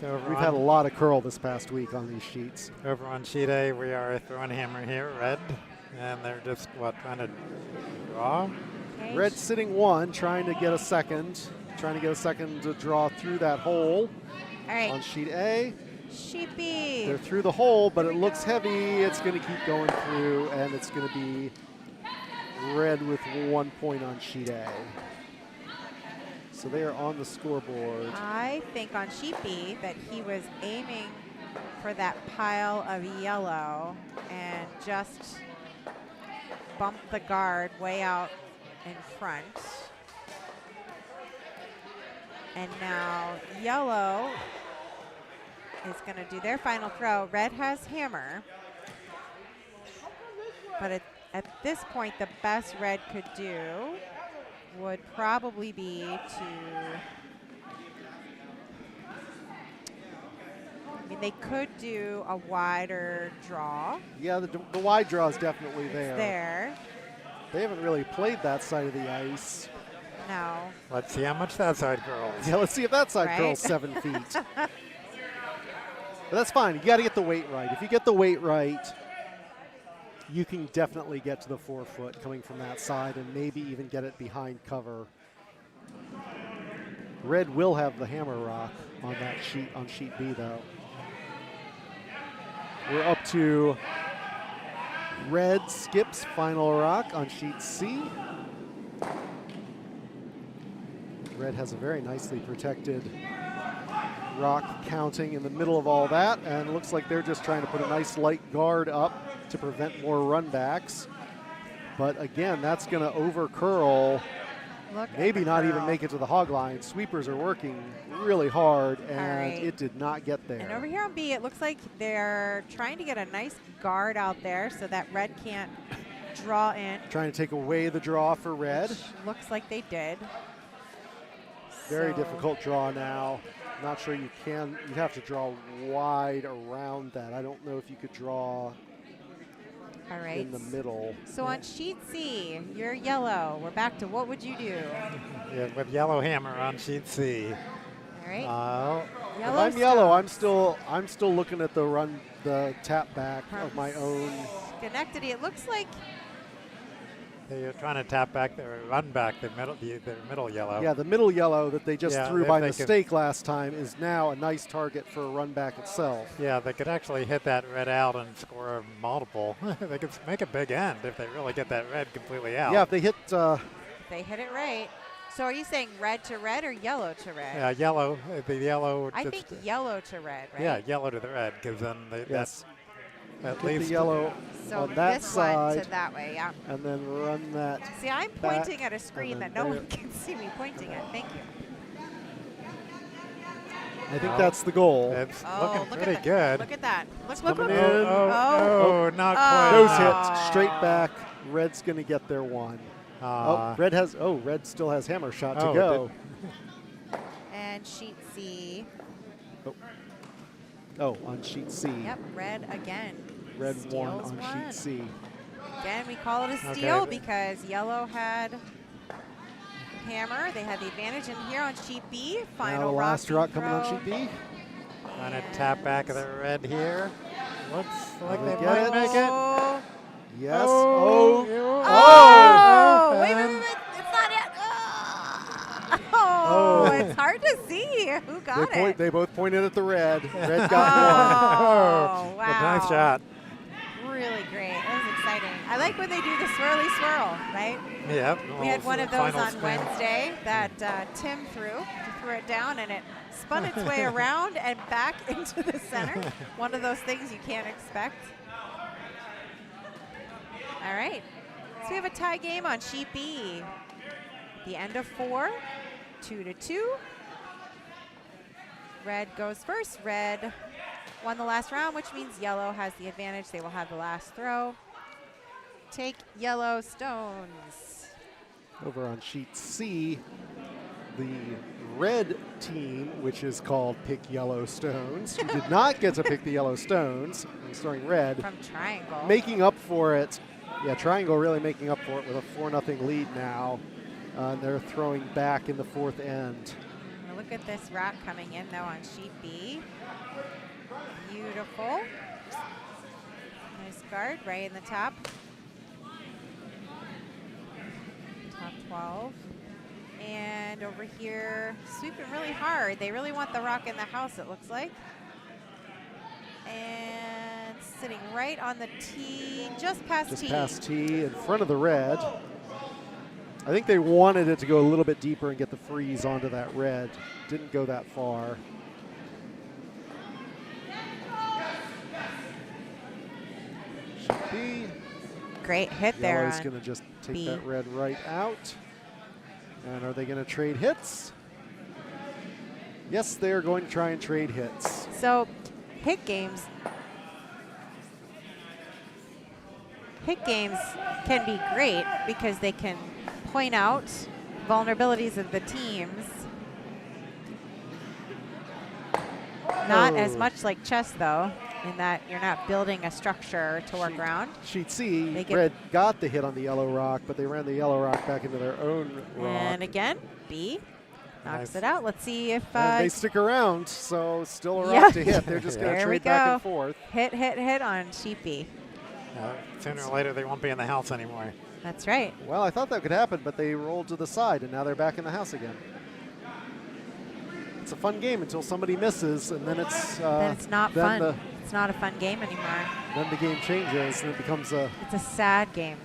Over we've on, had a lot of curl this past week on these sheets. over on sheet A, we are throwing hammer here, red, and they're just trying to draw. Okay. Red sitting 1, trying to get a second to draw through that hole All right. on sheet A. Sheet B. They're through the hole, but it looks heavy. It's going to keep going through, and it's going to be red with 1 point on sheet A. So they are on the scoreboard. I think on sheet B that he was aiming for that pile of yellow and just bumped the guard way out in front. And now yellow is going to do their final throw. Red has hammer. But at this point, the best red could do would probably be to, I mean, they could do a wider draw. Yeah, the wide draw is definitely there. There. They haven't really played that side of the ice. No. Let's see how much that side curls. Yeah, let's see if that side Right. curls 7 feet. But that's fine. You got to get the weight right. If you get the weight right, you can definitely get to the 4 foot coming from that side and maybe even get it behind cover. Red will have the hammer rock on that sheet, on sheet B though. We're up to red skips final rock on sheet C. Red has a very nicely protected rock counting in the middle of all that, and it looks like they're just trying to put a nice light guard up to prevent more runbacks. But again, that's going to over curl, Look at maybe the not even curl. make it to the hog line. Sweepers are working really hard, and right. it did not get there. And over here on B, it looks like they're trying to get a nice guard out there so that red can't draw in. Trying to take away the draw for red. Which looks like they did. Very So- difficult draw now. Not sure you can. You'd have to draw wide around that. I don't know if you could draw All right. in the middle. So on sheet C, you're yellow. We're back to what would you do? Yeah, with yellow hammer on sheet C. All right. If Yellow I'm yellow, stones. I'm still looking at the tap back of my own. Schenectady, it looks like They're trying to tap back their run back, the middle yellow. Yeah, the middle yellow that they just Yeah, threw if by they could- mistake last time is now a nice target for a run back itself. Yeah, they could actually hit that red out and score a multiple. They could make a big end if they really get that red completely out. Yeah, if they hit. they hit it right. So are you saying red to red or yellow to red? Yeah, yellow. The yellow. I think yellow to red, right? Yeah, yellow to the red, because then Yes. at Hit least the yellow So on that this one side, to that way, yeah. and then run that. See, I'm back, pointing at a screen and that then no there. one can see me pointing at. Thank you. I think that's the goal. It's Oh, looking look pretty at that. good. Look at that. Look coming look. in. Oh, not Oh. quite. Nose Oh. hit straight back. Red's going to get their one. Red still has hammer shot to Oh, go. And sheet C. On sheet C. Yep, red again. Red one Steals on one. sheet C. Again, we call it a Okay. steal because yellow had hammer. They had the advantage in here on sheet B. Final Now the last rock coming on throw. sheet B. Trying to tap back of the red here. Looks like Will they they might get it? make it. Oh, Yes. oh, Oh. wait, it's not it. Oh, it's hard to see who got it. They both pointed at the red. Red got Oh, wow. But nice shot. Really great. That was exciting. I like when they do the swirly swirl, right? Yep. We had one of those Final on spin. Wednesday that Tim threw. He threw it down and it spun its way around and back into the center. One of those things you can't expect. All right. So we have a tie game on sheet B. The end of 4, 2-2. Red goes first. Red won the last round, which means yellow has the advantage. They will have the last throw. take yellow stones. Over on sheet C, the red team, which is called Pick Yellow Stones, who did not get to pick the yellow stones, starting red, From Triangle. making up for it. Yeah, Triangle really making up for it with a 4-0 lead now. They're throwing back in the fourth end. Look at this rock coming in, though, on sheet B. Beautiful. Nice guard right in the top. Top 12. And over here, sweeping really hard. They really want the rock in the house, it looks like. And sitting right on the tee, just past tee. Just past tee, in front of the red. I think they wanted it to go a little bit deeper and get the freeze onto that red. Didn't go that far. Should be. Great hit there. Yellow's on going to just take B. that red right out. And are they going to trade hits? Yes, they are going to try and trade hits. So, hit games can be great because they can point out vulnerabilities of the teams. Not as much like chess, though, in that you're not building a structure to work around. Sheet C, red got the hit on the yellow rock, but they ran the yellow rock back into their own rock. And again, B knocks it out. Let's see if they stick around, so still a rock to hit. They're just going to trade back and forth. Hit on sheet B. Sooner or later, they won't be in the house anymore. That's right. Well, I thought that could happen, but they rolled to the side, and now they're back in the house again. It's a fun game until somebody misses, and then it's not fun. It's not a fun game anymore. Then the game changes, and it becomes a... It's a sad game.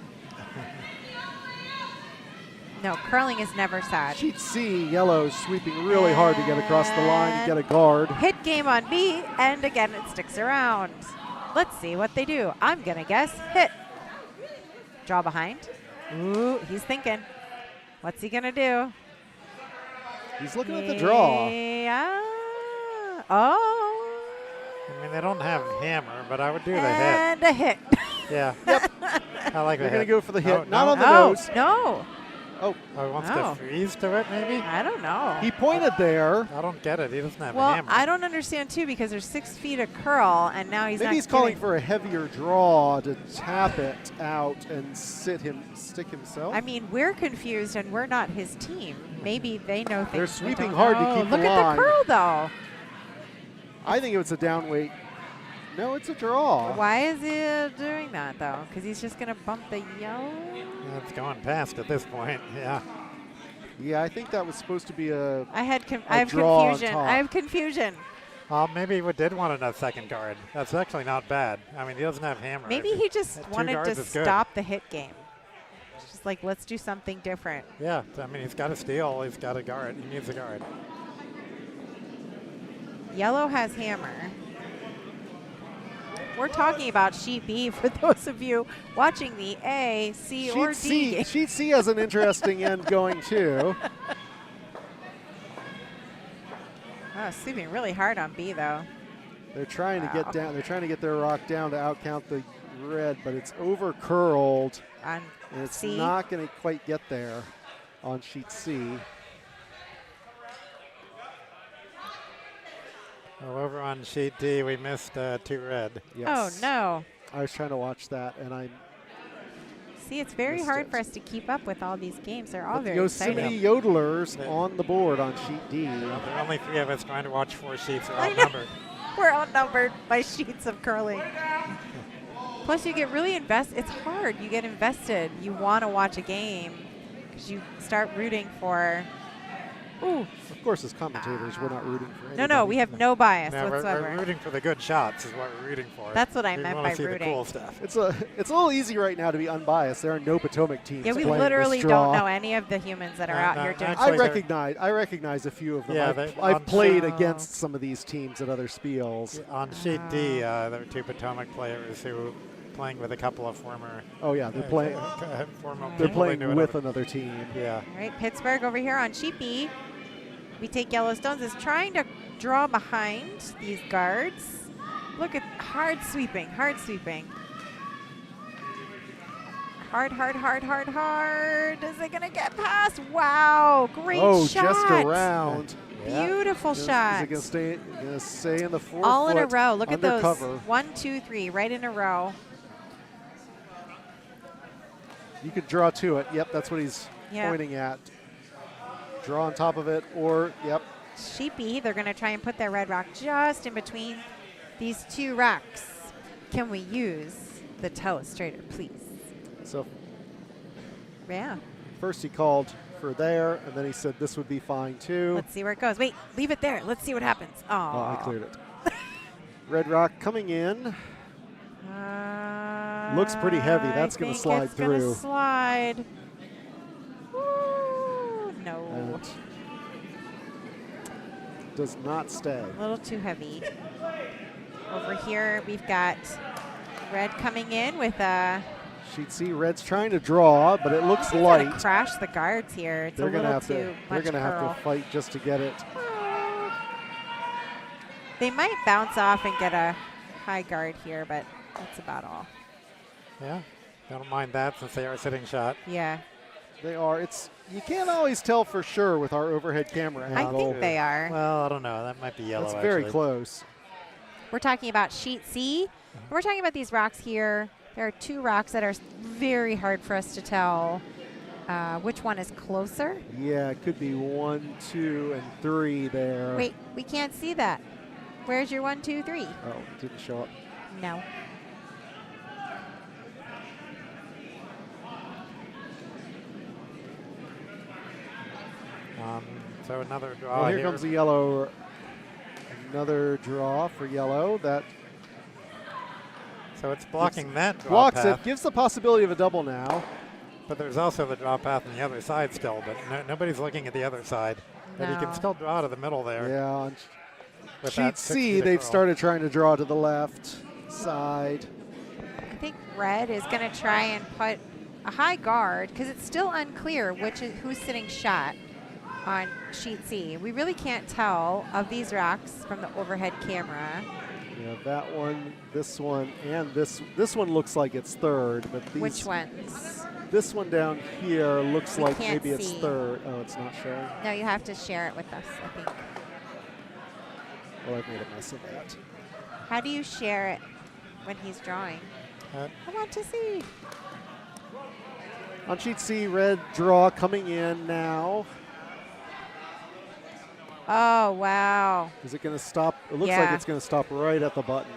No, curling is never sad. Sheet C, yellow, sweeping really hard to get across the line and get a guard. Hit game on B, and again it sticks around. Let's see what they do. I'm going to guess hit. Draw behind. Ooh, he's thinking. What's he going to do? He's looking at the draw. Yeah. Oh. I mean, they don't have hammer, but I would do the hit. And a hit. Yeah. Yep. I like the hit. They're going to go for the hit. Oh, Not no. on the nose. No. Oh. Oh, he wants to freeze to it, maybe? I don't know. He pointed there. I don't get it. He doesn't have a Well, hammer. I don't understand, too, because there's 6 feet of curl, and now he's Maybe not he's calling for a heavier draw to tap it out and stick himself. I mean, we're confused, and we're not his team. Maybe they know things. They're we sweeping don't hard to know. keep the Look at line. the curl, though. I think it was a down weight. No, it's a draw. Why is he doing that, though? Because he's just going to bump the yellow? It's going past at this point, yeah. Yeah, I think that was supposed to be a I have draw on confusion. top. I have confusion. Maybe he did want a second guard. That's actually not bad. I mean, he doesn't have hammer. Maybe he just wanted to is good. stop the hit game. It's just like, let's do something different. Yeah, I mean, he's got a steal. He's got a guard. He needs a guard. Yellow has hammer. We're talking about sheet B for those of you watching the A, C, or D game. Sheet C has an interesting end going too. Oh, sweeping really hard on B, though. They're trying to get down. They're trying to get their rock down to outcount the red, but it's over curled, On and it's C. not going to quite get there on sheet C. Well, over on sheet D, we missed 2 red. Yes. Oh, no. I was trying to watch that, and I See, it's very missed hard it. for us to keep up with all these games. They're all But the very exciting. Yosemite Yodellers on the board on sheet D. There are only 3 of us trying to watch 4 sheets. They're I know. outnumbered. We're outnumbered by sheets of curling. Plus, you get really invested. It's hard. You get invested. You want to watch a game because you start rooting for. Ooh. Of course, as commentators, we're not rooting for anybody. No, we have no bias No, whatsoever. we're rooting for the good shots is what we're rooting for. That's what I We meant wanna by see rooting. the cool stuff. It's a little easy right now to be unbiased. There are no Potomac teams. Yeah, we playing literally this draw. don't know any of the humans that are out here doing. actually, I recognize a few of them. Yeah, I've played against some of these teams at other spiels. On sheet D, there are 2 Potomac players who playing with a couple of former. Oh yeah, they're playing. Former They're people they playing knew with and another team. Yeah. All right, Pittsburgh over here on sheet B. We take yellow stones. Is trying to draw behind these guards. Look at hard sweeping, hard sweeping. Hard, hard, hard, hard, hard. Is it going to get past? Wow. Great shot. Just around. Beautiful shot. Is it going to stay in the 4 All in a foot row. Look at those. undercover? 1, 2, 3, right in a row. You could draw to it. Yep, that's what he's pointing at. Draw on top of it, or, yep. Sheepy, they're going to try and put their red rock just in between these 2 rocks. Can we use the telestrator, please? So, yeah. first he called for there, and then he said this would be fine too. Let's see where it goes. Wait, leave it there. Let's see what happens. Oh, I cleared it. Red rock coming in. Looks pretty heavy. That's going to slide through. It's going to slide. Woo, no. And does not stay. A little too heavy. Over here, we've got red coming in with a... She'd see red's trying to draw, but it looks light. Crash the guards here. It's a little too much curl. They're going to have to fight just to get it. They might bounce off and get a high guard here, but that's about all. Yeah, don't mind that since they are sitting shot. Yeah. They are. You can't always tell for sure with our overhead camera angle. I think they are. Well, I don't know. That might be yellow. That's very close. We're talking about sheet C. We're talking about these rocks here. There are 2 rocks that are very hard for us to tell which one is closer. Yeah, it could be 1, 2, and 3 there. Wait, we can't see that. Where's your 1, 2, 3? Oh, it didn't show up. No. So another draw well, here comes the yellow. Another draw for yellow. So it's blocking that draw blocks path. it. Gives the possibility of a double now. But there's also the draw path on the other side still. But nobody's looking at the other side. But he can still draw to the middle there. Yeah. On sheet C, they've started trying to draw to the left side. I think red is going to try and put a high guard because it's still unclear who's sitting shot on sheet C. We really can't tell of these rocks from the overhead camera. Yeah, that one, this one, and this one looks like it's third, but these. Which ones? This one down here looks like can't maybe it's see. third. Oh, it's not showing. No, you have to share it with us, I think. Oh, I've made a mess of that. How do you share it when he's drawing? I want to see. On sheet C, red draw coming in now. Oh, wow. Is it going to stop? It looks like it's going to stop right at the button.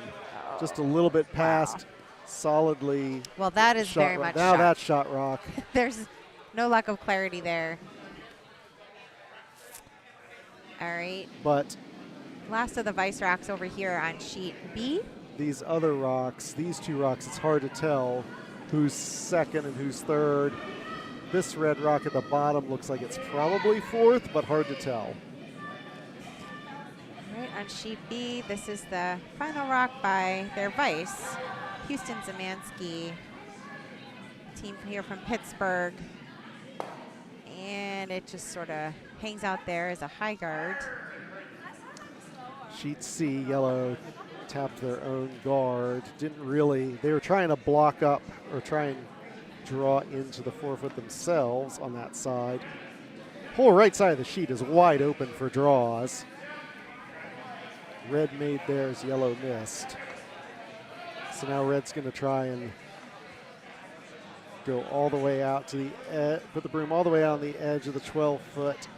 Just a little bit past, solidly. Well, that is very much now shot. that's shot rock. There's no lack of clarity there. All right. But last of the vice rocks over here on sheet B. These other rocks, these 2 rocks, it's hard to tell who's second and who's third. This red rock at the bottom looks like it's probably 4th, but hard to tell. Right on sheet B, this is the final rock by their vice, Houston Zemansky, team here from Pittsburgh. And it just sort of hangs out there as a high guard. Sheet C, yellow tapped their own guard. Didn't really, they were trying to block up or try and draw into the 4 foot themselves on that side. Whole right side of the sheet is wide open for draws. Red made theirs, yellow missed. So now red's going to try and go all the way out to the edge, put the broom all the way out on the edge of the 12 foot.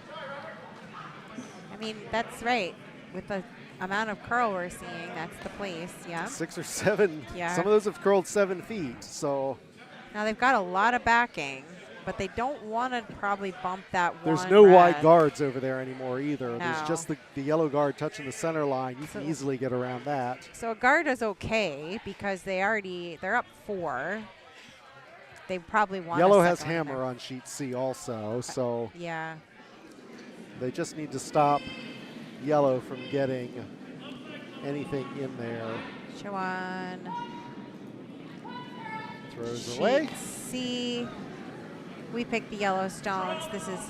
I mean, that's right. With the amount of curl we're seeing, that's the place, yeah. 6 or 7. Yeah. Some of those have curled 7 feet, so. Now they've got a lot of backing, but they don't want to probably bump that There's one no red. wide guards over there anymore either. No. There's just the yellow guard touching the center line. You can easily get around that. So a guard is okay because they're up 4. They probably want Yellow a has second hammer there. on sheet C also, so Yeah. they just need to stop yellow from getting anything in there. Show on. Throws sheet away. C. We picked the yellow stones. This is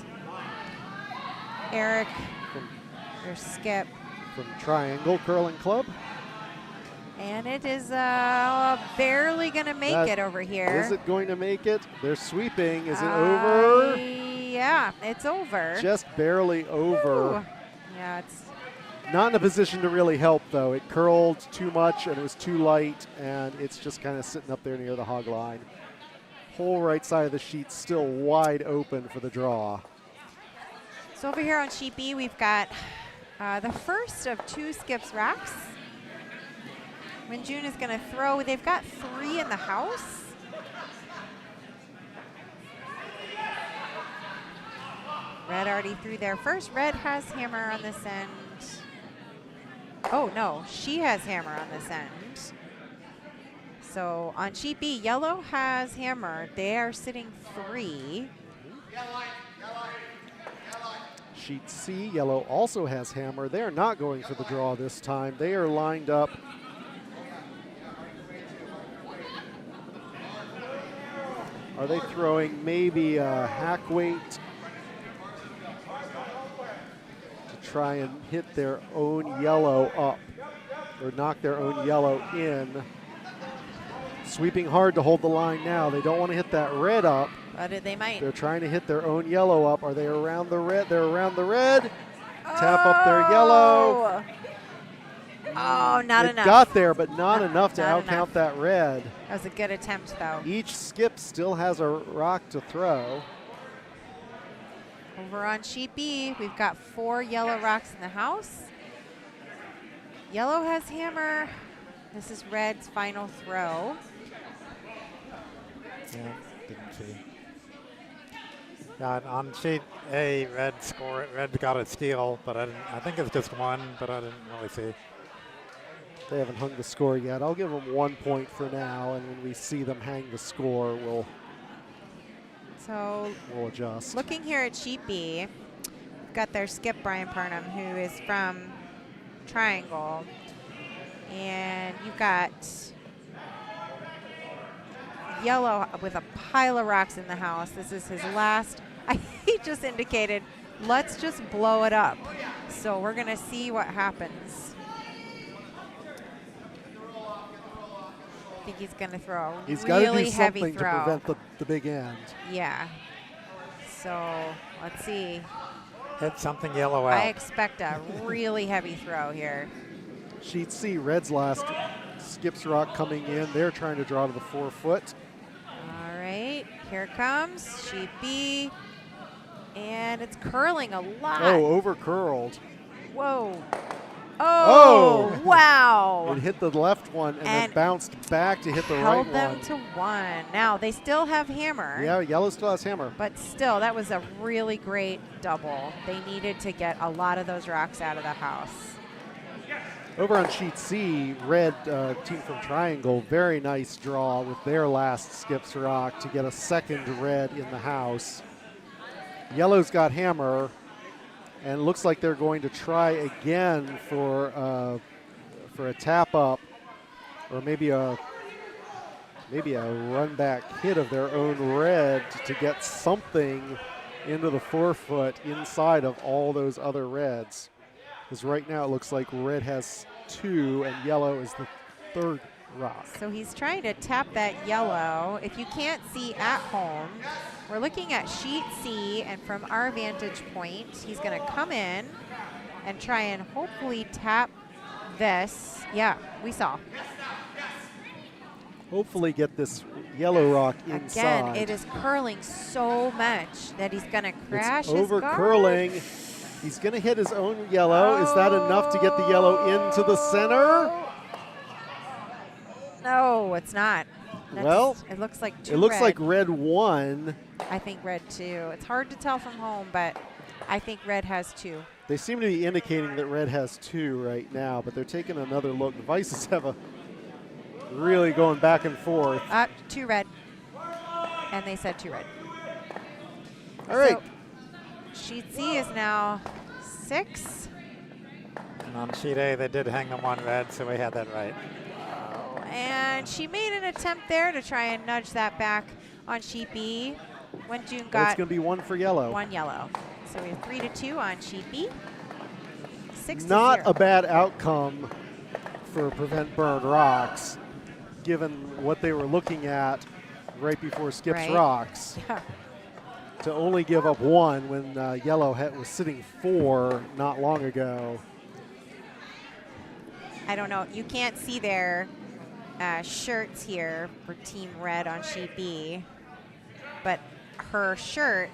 Eric or Skip. From Triangle Curling Club. And it is barely going to make it over here. Is it going to make it? They're sweeping. Is it over? Yeah, it's over. Just barely over. Ooh. Yeah, it's not in a position to really help, though. It curled too much, and it was too light, and it's just kind of sitting up there near the hog line. Whole right side of the sheet still wide open for the draw. So over here on sheet B, we've got the first of 2 skips rocks. When June is going to throw, they've got 3 in the house. Red already threw there first. Red has hammer on this end. Oh, no, she has hammer on this end. So on sheet B, yellow has hammer. They are sitting 3. Sheet C, yellow also has hammer. They are not going for the draw this time. They are lined up. Are they throwing maybe a hack weight to try and hit their own yellow up or knock their own yellow in? Sweeping hard to hold the line now. They don't want to hit that red up. But they might. They're trying to hit their own yellow up. Are they around the red? They're around the red. Tap up their yellow. Oh, not enough. Got there, but not enough to outcount that red. That was a good attempt, though. Each skip still has a rock to throw. Over on sheet B, we've got 4 yellow rocks in the house. Yellow has hammer. This is red's final throw. Yeah, didn't see. Yeah, on sheet A, red got a steal, but I think it's just 1, but I didn't really see. They haven't hung the score yet. I'll give them 1 point for now, and when we see them hang the score, we'll adjust. Looking here at sheet B, we've got their skip Brian Parnham, who is from Triangle, and you've got yellow with a pile of rocks in the house. This is his last. He just indicated, let's just blow it up. So we're going to see what happens. I think he's going to throw a He's got to do heavy something to throw. prevent the big end. Yeah. So let's see. Hit something yellow out. I expect a really heavy throw here. Sheet C, red's last skips rock coming in. They're trying to draw to the 4 foot. All right, here it comes. Sheet B. And it's curling a lot. Oh, over curled. Whoa. Oh, wow. It hit the left one and then bounced back to hit the right one. Held them to 1. Now, they still have hammer. Yeah, yellow still has hammer. But still, that was a really great double. They needed to get a lot of those rocks out of the house. Over on sheet C, red team from Triangle, very nice draw with their last skips rock to get a second red in the house. Yellow's got hammer, and looks like they're going to try again for a tap up, or maybe a run back hit of their own red to get something into the 4 foot inside of all those other reds. Because right now it looks like red has 2 and yellow is the 3rd rock. So he's trying to tap that yellow. If you can't see at home, we're looking at sheet C, and from our vantage point, he's going to come in and try and hopefully tap this. Yeah, we saw. Hopefully get this yellow rock inside. Again, it is curling so much that he's going to crash it's over his guard. curling. He's going to hit his own yellow. Is that enough to get the yellow into the center? No, it's not. It looks like 2 It looks red. like red 1. I think red 2. It's hard to tell from home, but I think red has 2. They seem to be indicating that red has 2 right now, but they're taking another look. The Vices have a really going back and forth. 2 red. And they said 2 red. All right. So sheet C is now 6. And on sheet A, they did hang the 1 red, so we had that right. And she made an attempt there to try and nudge that back on sheet B when June got It's going to be 1 for yellow. 1 yellow. So we have 3-2 on sheet B. 6-0. Not a bad outcome for Prevent Burn Rocks, given what they were looking at right before Skip's Right. Rocks. Yeah. To only give up 1 when Yellow was sitting 4 not long ago. I don't know. You can't see their shirts here for Team Red on sheet B, but her shirt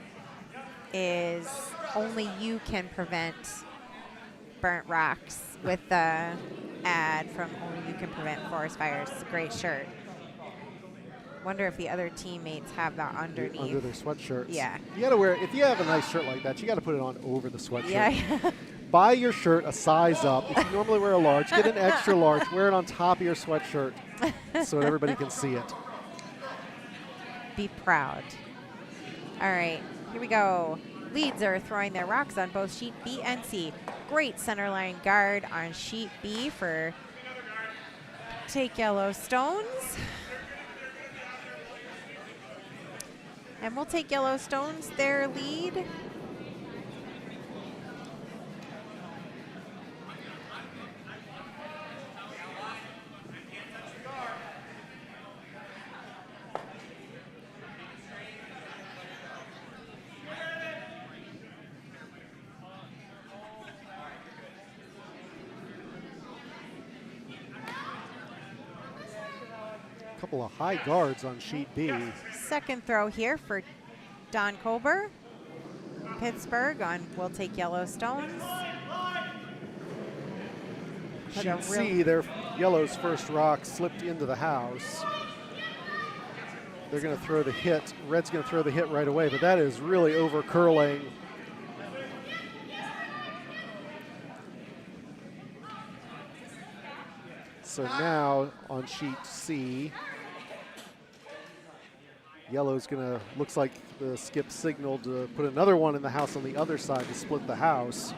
is only you can prevent burnt rocks with the ad from only you can prevent forest fires. It's a great shirt. Wonder if the other teammates have that underneath. Under their sweatshirts. Yeah. You gotta wear, if you have a nice shirt like that, you gotta put it on over the sweatshirt. Yeah. Buy your shirt a size up. If you normally wear a large, get an extra large, wear it on top of your sweatshirt so that everybody can see it. Be proud. All right, here we go. Leads are throwing their rocks on both sheet B and C. Great center line guard on sheet B for Take Yellow Stones. And we'll take Yellow Stones their lead. Couple of high guards on sheet B. Second throw here for Don Colber. Pittsburgh on We'll Take Yellow Stones. Put a Sheet real- C, their Yellow's first rock slipped into the house. They're going to throw the hit. Red's going to throw the hit right away, but that is really over curling. So now on sheet C, Yellow's going to, looks like the skip signaled to put another one in the house on the other side to split the house.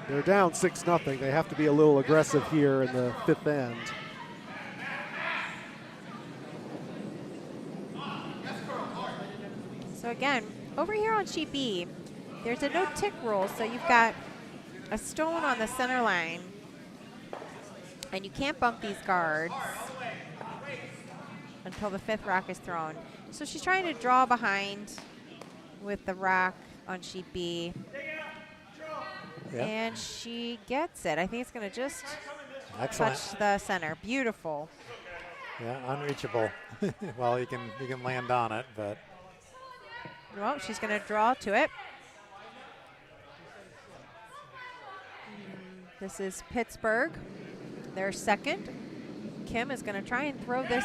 They're down 6-0. They have to be a little aggressive here in the 5th end. So again, over here on sheet B, there's a no tick rule. So you've got a stone on the center line, and you can't bump these guards until the 5th rock is thrown. So she's trying to draw behind with the rock on sheet B. Yep. And she gets it. I think it's going to just Excellent. touch the center. Beautiful. Yeah, unreachable. Well, you can land on it, but Well, she's going to draw to it. This is Pittsburgh. Their second. Kim is going to try and throw this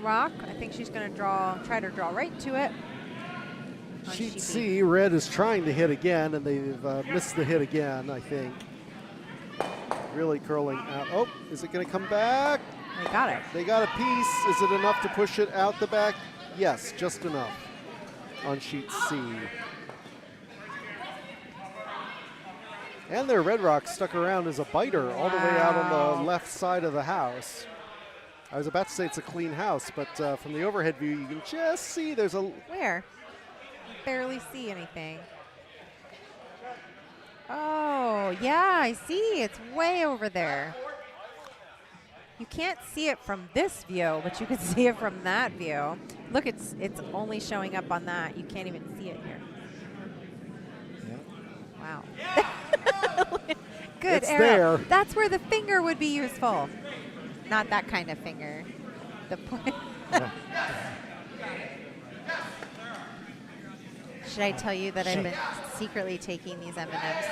rock. I think she's going to try to draw right to it. on Sheet B. C, Red is trying to hit again, and they've missed the hit again, I think. Really curling out. Oh, is it going to come back? They got it. They got a piece. Is it enough to push it out the back? Yes, just enough on sheet C. And their red rock stuck around as a biter all the way out on the left side of the house. I was about to say it's a clean house, but from the overhead view, you can just see there's a... Where? I barely see anything. Oh, yeah, I see. It's way over there. You can't see it from this view, but you can see it from that view. Look, it's only showing up on that. You can't even see it here. Wow. Good It's arrow. there. That's where the finger would be useful. Not that kind of finger. The point. Should I tell you that I've been secretly taking these M&Ms?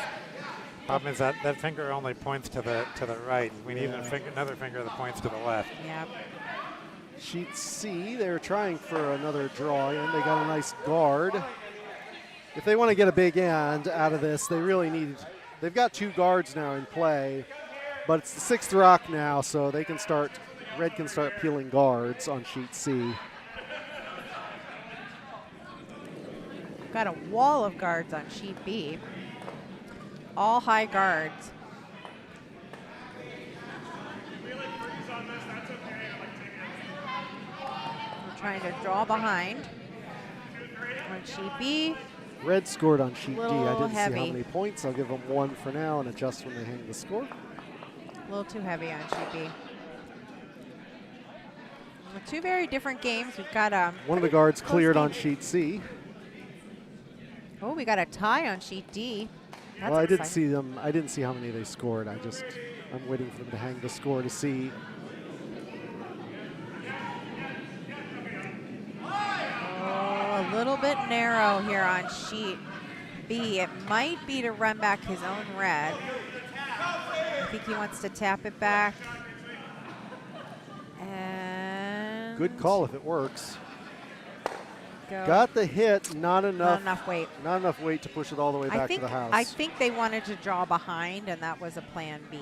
problem is that that finger only points to the right. We need another finger that points to the left. Yep. Sheet C, they're trying for another draw in. They got a nice guard. If they want to get a big end out of this, they really need, they've got 2 guards now in play, but it's the 6th rock now, so they can start, Red can start peeling guards on sheet C. Got a wall of guards on sheet B. All high guards. We're trying to draw behind on sheet B. Red scored on sheet D. I Little didn't see how heavy. many points. I'll give them 1 for now and adjust when they hang the score. A little too heavy on sheet B. Well, 2 very different games. We've got One of the guards close cleared game. on sheet C. Oh, we got a tie on sheet D. That's Well, I didn't exciting. see them. I didn't see how many they scored. I'm waiting for them to hang the score to see. Oh, a little bit narrow here on sheet B. It might be to run back his own red. I think he wants to tap it back. And Good call if it works. go. Got the hit, not Not enough. enough weight. Not enough weight to push it all the way back to the house. I think they wanted to draw behind, and that was a plan B.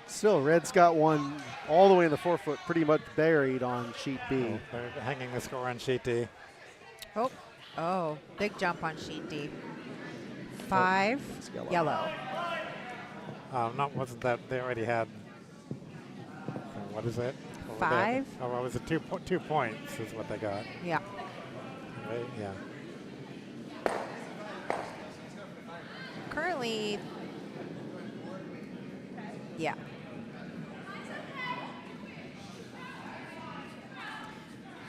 Still, Red's got one all the way in the 4-foot, pretty much buried on sheet B. Oh, they're hanging the score on sheet D. Oh, big jump on sheet D. 5, it's yellow. yellow. Wasn't that they already had? What is it? What were they at? 5? Oh, well, was it 2 points? Is what they got. Yeah. Right? Yeah. Currently, yeah.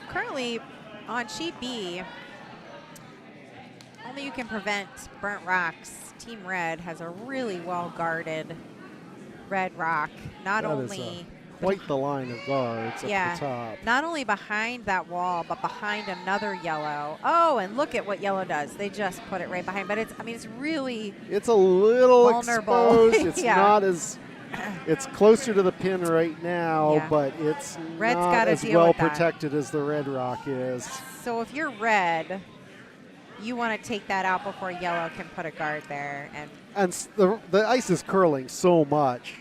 Currently, on sheet B, only you can prevent burnt rocks. Team Red has a really well-guarded red rock. Not That is only quite the line of guards yeah, at the top. not only behind that wall, but behind another yellow. Oh, and look at what yellow does. They just put it right behind. But it's really It's a little vulnerable. exposed. It's Yeah. not as. It's closer to the pin right now, Yeah. but it's Red's not gotta as deal well with that. protected as the red rock is. So if you're red, you want to take that out before yellow can put a guard there. And And the ice is curling so much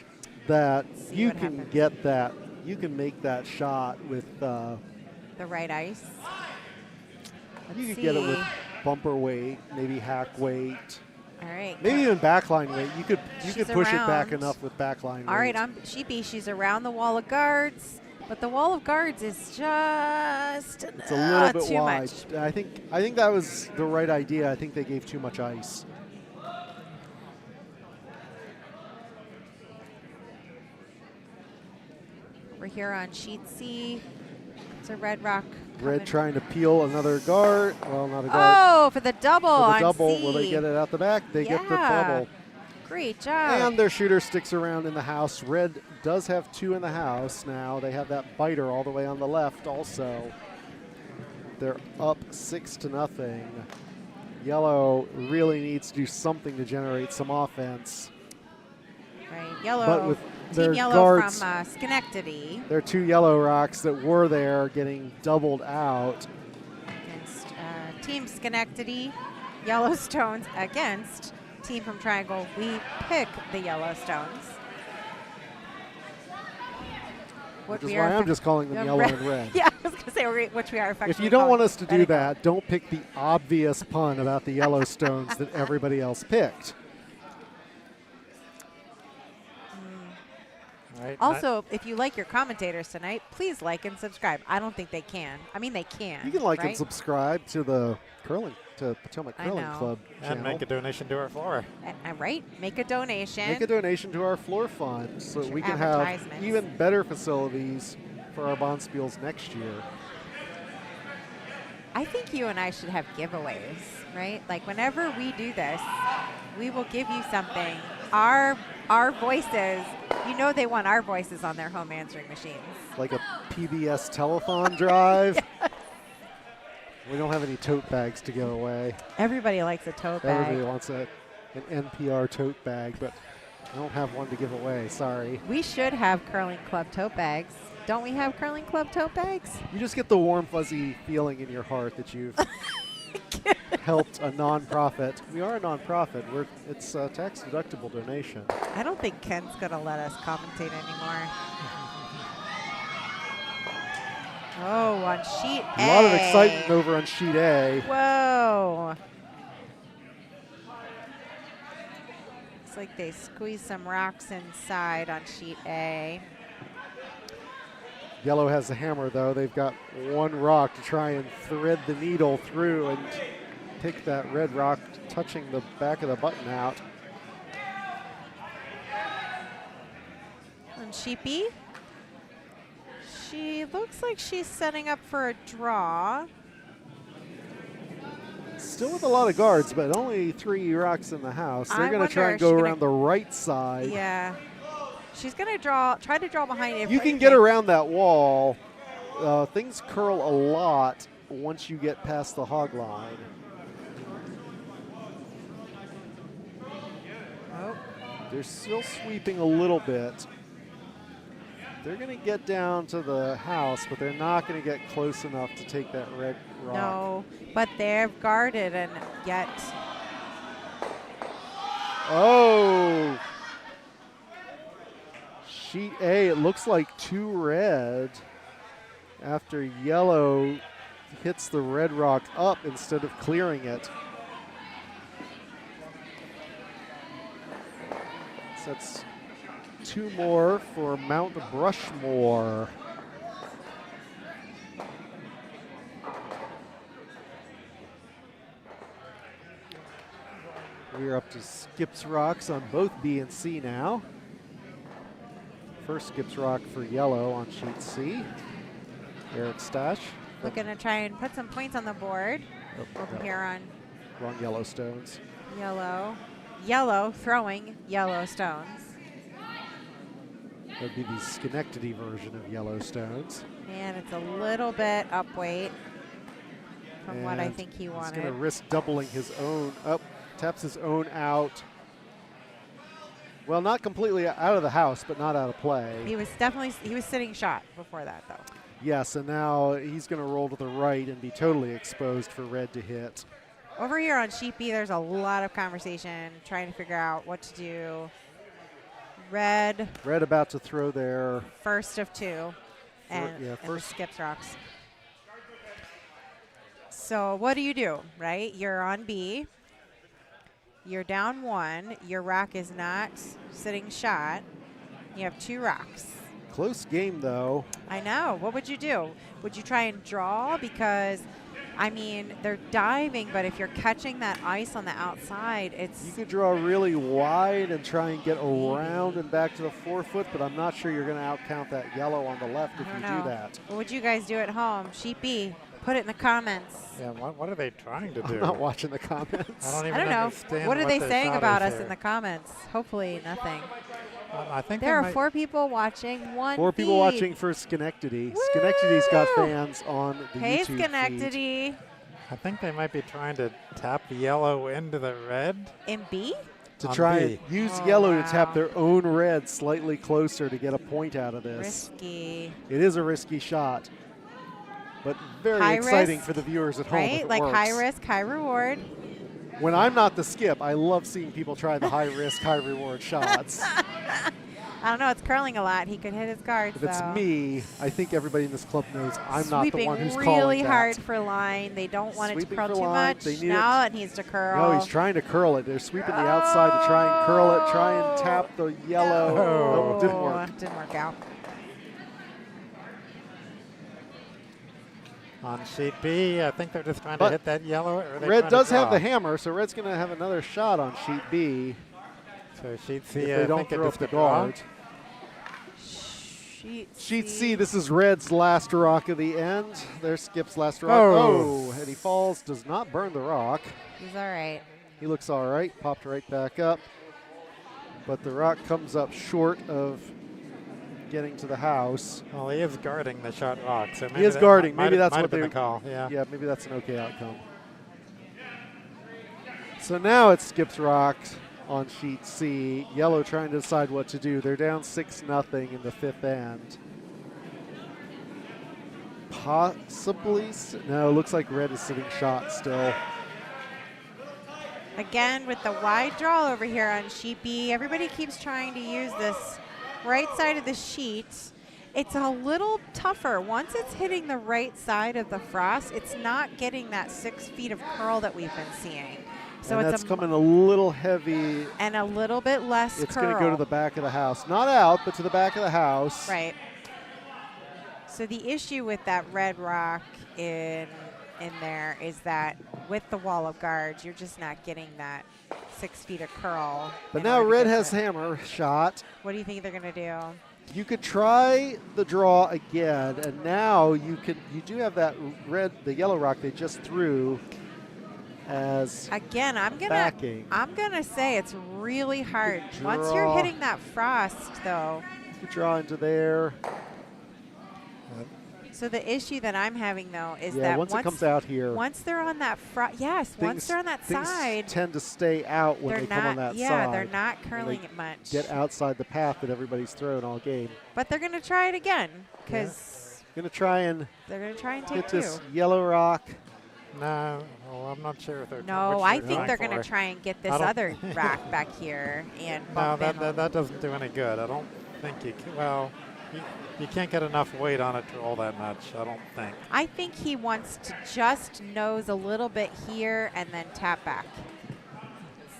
that See you what can happens. get that. You can make that shot with. the right ice. You Let's could get it with see. bumper weight, maybe hack weight, All right. maybe even backline weight. You could She's push it back around. enough with backline All right, weight. on sheet B, she's around the wall of guards, but the wall of guards is just It's a little bit too wide. much. I think that was the right idea. I think they gave too much ice. We're here on sheet C. It's a red rock. Red coming. trying to peel another guard. Well, not a guard. Oh, for the double For the on double, C. will they get it out the back? They get the Yeah. double. Great job. And their shooter sticks around in the house. Red does have 2 in the house now. They have that biter all the way on the left also. They're up 6-0. Yellow really needs to do something to generate some offense. right, yellow. But with their Team Yellow guards, from Schenectady their 2 yellow rocks that were there getting doubled out. against Team Schenectady. Yellowstones against team from Triangle. We pick the Yellowstones. Which is why I'm just calling them yellow and red. Yeah, I was going to say, which we are affectionately If you don't calling want us to do red and that, don't pick the obvious pun about the Yellowstones that everybody else picked. All right. Also, if you like your commentators tonight, please like and subscribe. I don't think they can. I mean, they can. You can like right? and subscribe to the Potomac I Curling know. Club and channel. make a donation to our floor. Right? Make a donation. Make a donation to our floor fund so that Your we can have advertisements. even better facilities for our Bonspiels next year. I think you and I should have giveaways, right? Like whenever we do this, we will give you something. Our voices, you know they want our voices on their home answering machines. Like a PBS telethon drive. We don't have any tote bags to give away. Everybody likes a tote bag. Everybody wants an NPR tote bag, but I don't have one to give away. Sorry. We should have Curling Club tote bags. Don't we have Curling Club tote bags? You just get the warm, fuzzy feeling in your heart that you've helped a nonprofit. We are a nonprofit. It's a tax-deductible donation. I don't think Ken's going to let us commentate anymore. Oh, on sheet A. A lot of excitement over on sheet A. Whoa. Looks like they squeezed some rocks inside on sheet A. Yellow has the hammer, though. They've got one rock to try and thread the needle through and pick that red rock, touching the back of the button out. And Sheepy, she looks like she's setting up for a draw. Still with a lot of guards, but only 3 rocks in the house. They're going to try and go around the right side. Yeah. She's going to try to draw behind it. You can get around that wall. Things curl a lot once you get past the hog line. Oh. They're still sweeping a little bit. They're going to get down to the house, but they're not going to get close enough to take that red rock. No, but they're guarded and yet. Oh! Sheet A, it looks like 2 red after yellow hits the red rock up instead of clearing it. So that's 2 more for Mount Brushmore. We're up to Skips Rocks on both B and C now. First Skips Rock for yellow on sheet C. Eric Stash. Looking to try and put some points on the board. Over here on wrong yellow stones. Yellow. Yellow throwing yellow stones. That'd be the Schenectady version of yellow stones. And it's a little bit up weight from And what I think he wanted. He's going to risk doubling his own up. Taps his own out. Well, not completely out of the house, but not out of play. He was sitting shot before that, though. Yes, and now he's going to roll to the right and be totally exposed for red to hit. Over here on sheet B, there's a lot of conversation trying to figure out what to do. Red about to throw their first of 2, and first Skips Rocks. So what do? Right? You're on B. You're down 1. Your rock is not sitting shot. You have 2 rocks. Close game, though. I know. What would you do? Would you try and draw? Because, I mean, they're diving, but if you're catching that ice on the outside, it's... You could draw really wide and try and get around and back to the 4-foot, but I'm not sure you're going to outcount that yellow on the left if you do that. What would you guys do at home? Sheet B, put it in the comments. Yeah, what are they trying to do? I'm not watching the comments. I don't know. understand What are they their saying shot about is us here. in the comments? Hopefully nothing. I think There are 4 people watching, 1 4 people feed. watching for Schenectady. Woo! Schenectady's got fans on the Hey, YouTube Schenectady. feed. I think they might be trying to tap the yellow into the red. In B? To On try B. and use Oh, yellow wow. to tap their own red slightly closer to get a point out of this. Risky. It is a risky shot, but very High exciting risk, for the viewers at home. if Right? it Like works. high risk, high reward. When I'm not the skip, I love seeing people try the high risk, high reward shots. I don't know. It's curling a lot. He could hit his guards, If it's though. me, I think everybody in this club knows I'm not the Sweeping one who's really calling hard that. for line. They don't want it to Sweeping curl for too line. much. They need Now it needs to curl. No, he's trying to curl it. They're sweeping the outside to try and curl it, try and tap the yellow. No. Nope, didn't work. Didn't work out. On sheet B, I think they're just trying But to hit that yellow. Or are they Red trying to does have draw? the hammer, so Red's going to have another shot on sheet B So sheet C, if I they don't think it throw up just the a draw. guard. Sheet C, this is Red's last rock of the end. There's Skip's last rock. Oh. And he falls, does not burn the rock. He's all right. He looks all right, popped right back up. But the rock comes up short of getting to the house. Well, he is guarding the shot rock. So maybe He is that guarding. might Maybe have- that's might what have been they the call. Yeah. Yeah, maybe that's an okay outcome. So now it Skip's rock on sheet C. Yellow trying to decide what to do. They're down 6-0 in the 5th end. Possibly. No, it looks like Red is sitting shot still. Again, with the wide draw over here on sheet B, everybody keeps trying to use this right side of the sheet. It's a little tougher. Once it's hitting the right side of the frost, it's not getting that 6 feet of curl that we've been seeing. So And it's that's coming a little heavy. and a little bit less It's curl. going to go to the back of the house. Not out, but to the back of the house. Right. So the issue with that red rock in there is that with the wall of guards, you're just not getting that 6 feet of curl. But in now order to red get has to- hammer shot. What do you think they're going to do? You could try the draw again, and now you do have that the yellow rock they just threw as Again, backing. I'm gonna say it's really hard. Once you're draw. hitting that frost, though. You could draw into there. So the issue that I'm having though is Yeah, that once it comes out here, once they're on that front, yes, once they're on that things side, tend to stay out when they're they not. come on that yeah, side. they're not curling it much. Get outside the path that everybody's thrown all game. But they're gonna try it again because Gonna try and they're gonna try and take get two. this yellow rock. No, well, I'm not sure if they're. No, which I they're think going they're going to for. try and get this I don't- other rack back here and No, bump in. that doesn't do any good. I don't think you can. Well, you can't get enough weight on it to roll that much. I don't think. I think he wants to just nose a little bit here and then tap back.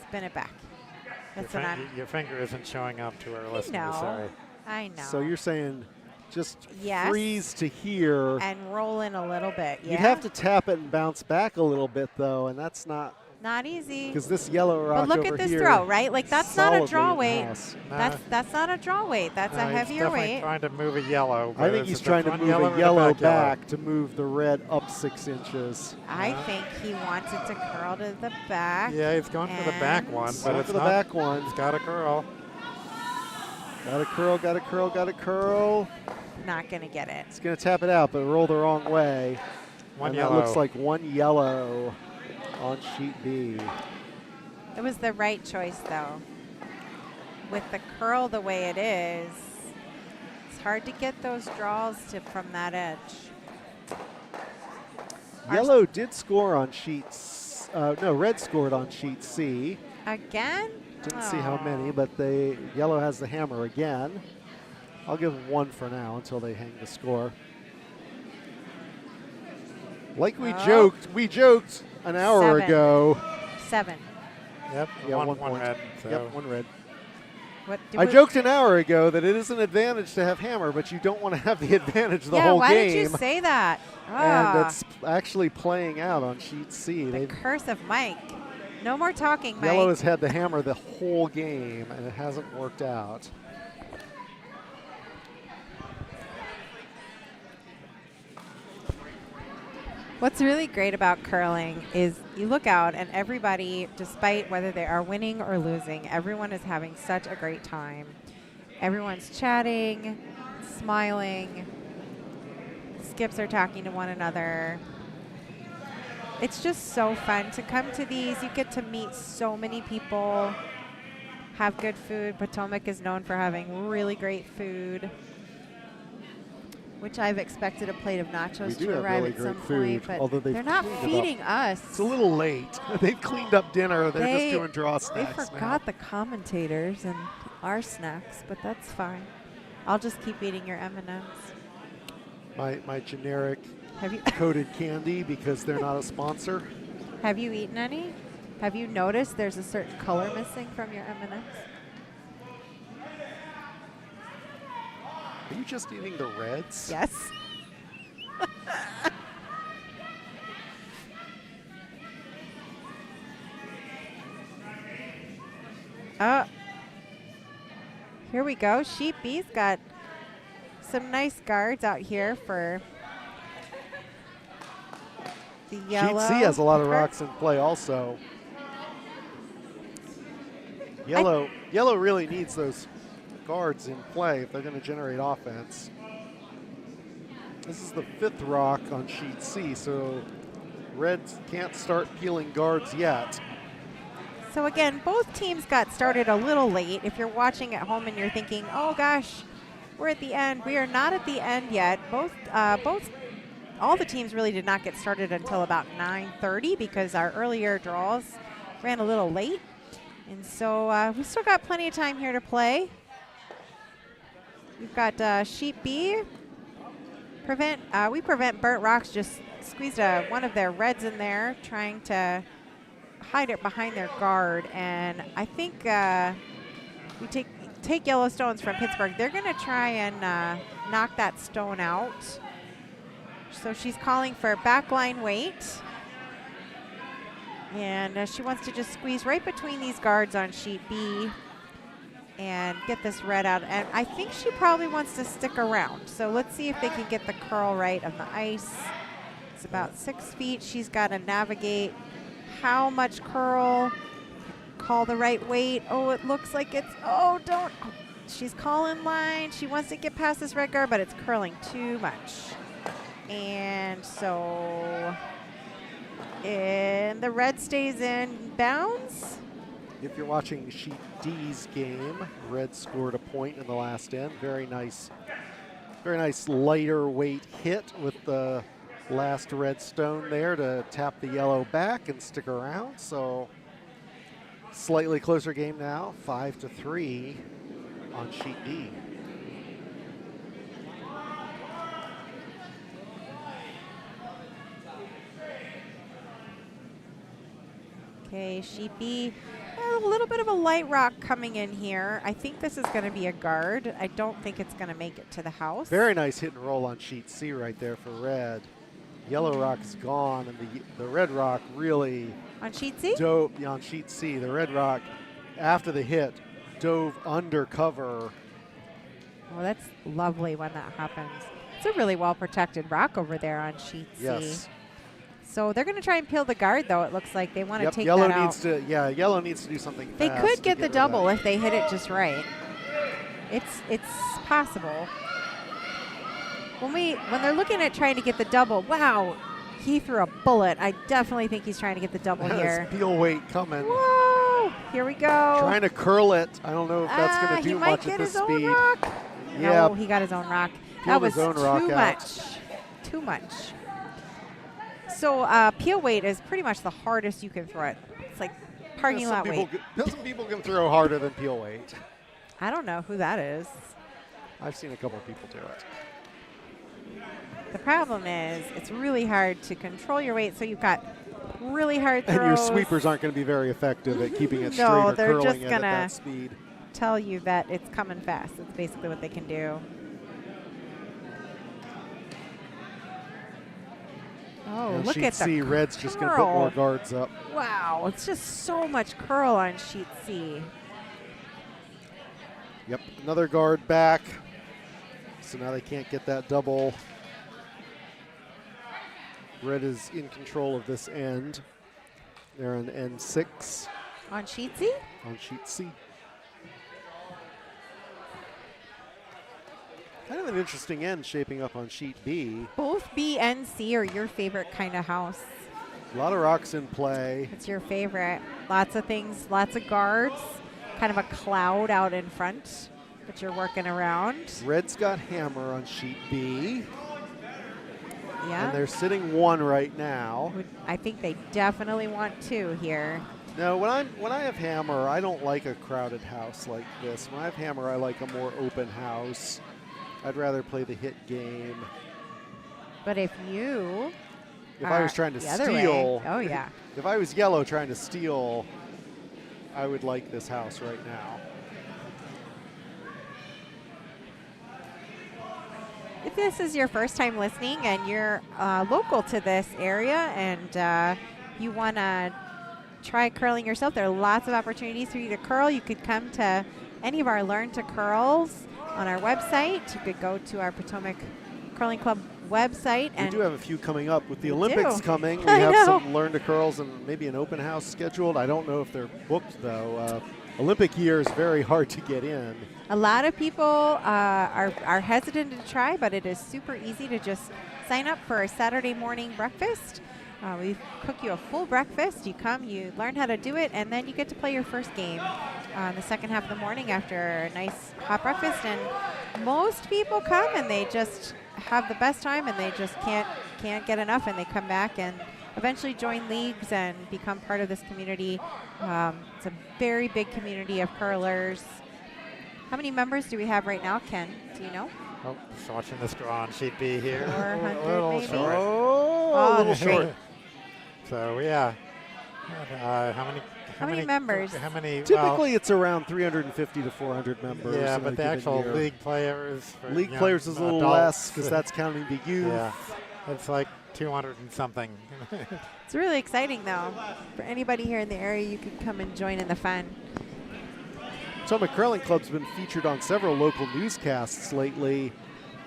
Spin it back. That's what I'm. Your finger isn't showing up to our listeners. know. Sorry. I know. So you're saying just Yes. freeze to here. and roll in a little bit. Yeah. You'd have to tap it and bounce back a little bit though, and that's not Not easy. because this yellow rock But look over at this here throw, right? Like that's not a solidly draw in the weight. house. No, That's not a draw weight. That's a he's heavier definitely weight. trying to move a yellow. I but think is he's it the trying to front move yellow a or the yellow back yellow? back to move the red up 6 inches. I think he wants it to curl to the back. Yeah, he's going for the back And- one, but Going it's for the not. back one. It's got a curl. Got to curl, got to curl, got to curl. Not gonna get it. It's going to tap it out, but roll the wrong way. One and yellow. That looks like one yellow on sheet B. It was the right choice, though. With the curl the way it is, it's hard to get those draws from that edge. Yellow did score on sheets. No, red scored on sheet C. Again? Didn't see how many, Oh. but yellow has the hammer again. I'll give them one for now until they hang the score. Like we Oh. joked an hour 7. ago. 7. Yep, Yeah, one one point. red. So. Yep, one red. What do I we- joked an hour ago that it is an advantage to have hammer, but you don't want to have the advantage the yeah, whole why game. did you say that? And Ah, it's actually playing out on sheet C. the curse of Mike. No more talking, Mike. Yellow has had the hammer the whole game, and it hasn't worked out. What's really great about curling is you look out and everybody, despite whether they are winning or losing, everyone is having such a great time. Everyone's chatting, smiling. Skips are talking to one another. It's just so fun to come to these. You get to meet so many people, have good food. Potomac is known for having really great food, which I've expected a plate of nachos We do to have arrive really at some great point, food, but although they've they're not cleaned it up. feeding us. It's a little late. They've cleaned up dinner. They're They- just doing draw They snacks forgot the commentators and our snacks, but that's fine. I'll just keep eating your M&Ms. now. My generic Have you coated candy because they're not a sponsor. have you eaten any? Have you noticed there's a certain color missing from your M&Ms? Are you just eating the reds? Yes. Here we go. Sheep B's got some nice guards out here for the yellow. Sheet C has a lot of Pittsburgh. rocks in play also. Yellow really needs those guards in play if they're going to generate offense. This is the 5th rock on sheet C, so reds can't start peeling guards yet. So again, both teams got started a little late. If you're watching at home and you're thinking, "Oh gosh, we're at the end," we are not at the end yet. All the teams really did not get started until about 9:30 because our earlier draws ran a little late, and so we still got plenty of time here to play. We've got sheep B. We prevent Burnt Rocks just squeezed one of their reds in there, trying to hide it behind their guard, and I think we take Yellowstones from Pittsburgh. They're going to try and knock that stone out. So she's calling for backline weight. And she wants to just squeeze right between these guards on sheet B and get this red out. And I think she probably wants to stick around. So let's see if they can get the curl right on the ice. It's about 6 feet. She's got to navigate how much curl, call the right weight. Oh, it looks like it's, oh, don't. She's calling line. She wants to get past this red guard, but it's curling too much. And so, and the red stays in bounds. If you're watching sheet D's game, red scored a point in the last end. Very nice lighter weight hit with the last red stone there to tap the yellow back and stick around. So slightly closer game now, 5-3 on sheet D. Okay, sheet B, a little bit of a light rock coming in here. I think this is going to be a guard. I don't think it's going to make it to the house. Very nice hit and roll on sheet C right there for red. Yellow rock is gone, and the red rock really on sheet C? dove on sheet C. The red rock, after the hit, dove under cover. Oh, that's lovely when that happens. It's a really well-protected rock over there on sheet C. Yes. So they're going to try and peel the guard, though. It looks like they want to take yellow that needs out. Yellow needs to do something They fast could to get the rid of double that. if they hit it just right. It's possible. When they're looking at trying to get the double, wow, he threw a bullet. I definitely think he's trying to get the double here. Peel weight coming. Whoa! Here we go. Trying to curl it. I don't know if that's going to do much at this He might get his speed. own rock. Yeah. No, he got his own rock. That Peeled was his own rock too out. much. Too much. So peel weight is pretty much the hardest you can throw it. It's like parking lot weight. Some people can throw harder than peel weight. I don't know who that is. I've seen a couple of people do it. The problem is it's really hard to control your weight, so you've got really hard throws. And your sweepers aren't going to be very effective at keeping it straight No, or they're curling just it at gonna that speed. tell you that it's coming fast. That's basically what they can do. Oh, And look sheet at the C, red's just going to put more curl. guards up. Wow, it's just so much curl on sheet C. Yep, another guard back. So now they can't get that double. Red is in control of this end. They're on end 6 On sheet C? on sheet C. Kind of an interesting end shaping up on sheet B. Both B and C are your favorite kind of house. A lot of rocks in play. It's your favorite. Lots of things, lots of guards, kind of a cloud out in front that you're working around. Red's got hammer on sheet B. Yeah. And they're sitting 1 right now. I think they definitely want 2 here. No, when I have hammer, I don't like a crowded house like this. When I have hammer, I like a more open house. I'd rather play the hit game. But if you If I was trying to the other way. steal, Oh yeah. if I was yellow trying to steal, I would like this house right now. If this is your first time listening and you're local to this area and you want to try curling yourself, there are lots of opportunities for you to curl. You could come to any of our Learn to Curls on our website. You could go to our Potomac Curling Club website. We And do have a few coming up with the We Olympics do. coming. We I have know. some Learn to Curls and maybe an open house scheduled. I don't know if they're booked though. Olympic year is very hard to get in. a lot of people are hesitant to try, but it is super easy to just sign up for a Saturday morning breakfast. We cook you a full breakfast. You come, you learn how to do it, and then you get to play your first game in the second half of the morning after a nice hot breakfast. And most people come and they just have the best time, and they just can't get enough, and they come back and eventually join leagues and become part of this community. It's a very big community of curlers. How many members do we have right now, Ken? Do you know? Oh, just watching this draw on sheet B here. 400 a little maybe? short. Oh, a Oh, little great. short. So yeah, How many members? How many? Typically, it's around 350 to 400 members. Yeah, in a but the given actual year. league players. For League young players is a little adults, less because that's counting the youth. Yeah, it's like 200 and something. It's really exciting, though. For anybody here in the area, you can come and join in the fun. Potomac Curling Club's been featured on several local newscasts lately.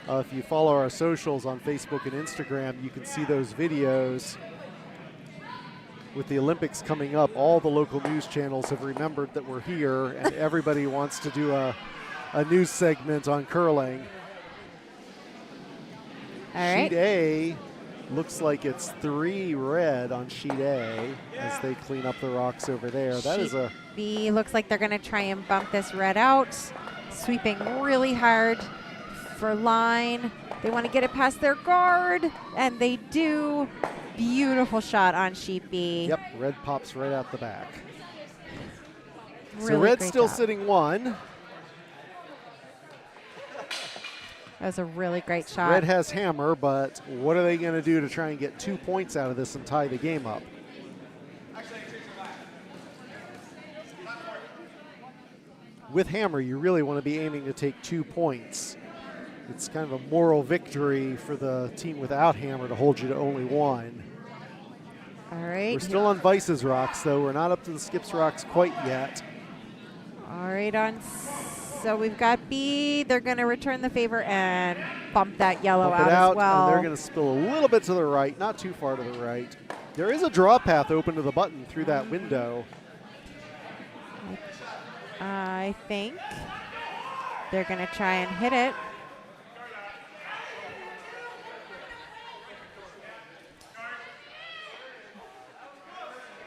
If you follow our socials on Facebook and Instagram, you can see those videos. With the Olympics coming up, all the local news channels have remembered that we're here, and everybody wants to do a news segment on curling. All right. Sheet A looks like it's 3 red on sheet A as they clean up the rocks over there. That is a B looks like they're going to try and bump this red out, sweeping really hard for line. They want to get it past their guard, and they do. Beautiful shot on sheet B. Yep, red pops right out the back. Really so red's great still job. sitting 1. That was a really great shot. Red has hammer, but what are they going to do to try and get 2 points out of this and tie the game up? With hammer, you really want to be aiming to take 2 points. It's kind of a moral victory for the team without hammer to hold you to only 1. All right. We're still on Vice's rocks, though. We're not up to the Skips rocks quite yet. All right, so we've got B. They're going to return the favor and bump that yellow Bump it out out, as well. and they're going to spill a little bit to the right, not too far to the right. There is a draw path open to the button through that window. I think they're going to try and hit it.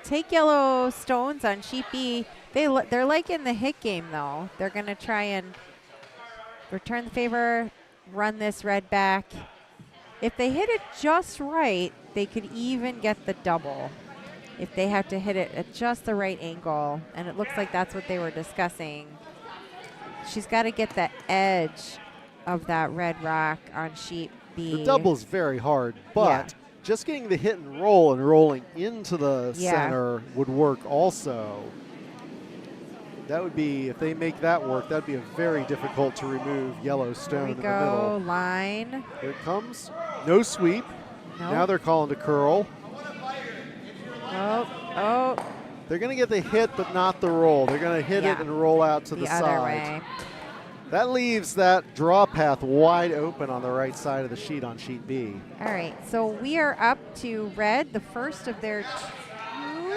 Take yellow stones on sheet B. They're like in the hit game, though. They're going to try and return the favor, run this red back. If they hit it just right, they could even get the double. If they have to hit it at just the right angle, and it looks like that's what they were discussing. She's got to get the edge of that red rock on sheet B. The double is very hard, but just getting the hit and roll and rolling into the center would work also. That would be, if they make that work, that would be a very difficult to remove yellow stone in the middle. Line. Here it comes. No sweep. Nope. Now they're calling to curl. Oh. They're going to get the hit, but not the roll. They're going to hit it and roll out to the other side. way. That leaves that draw path wide open on the right side of the sheet on sheet B. All right, so we are up to red, the first of their 2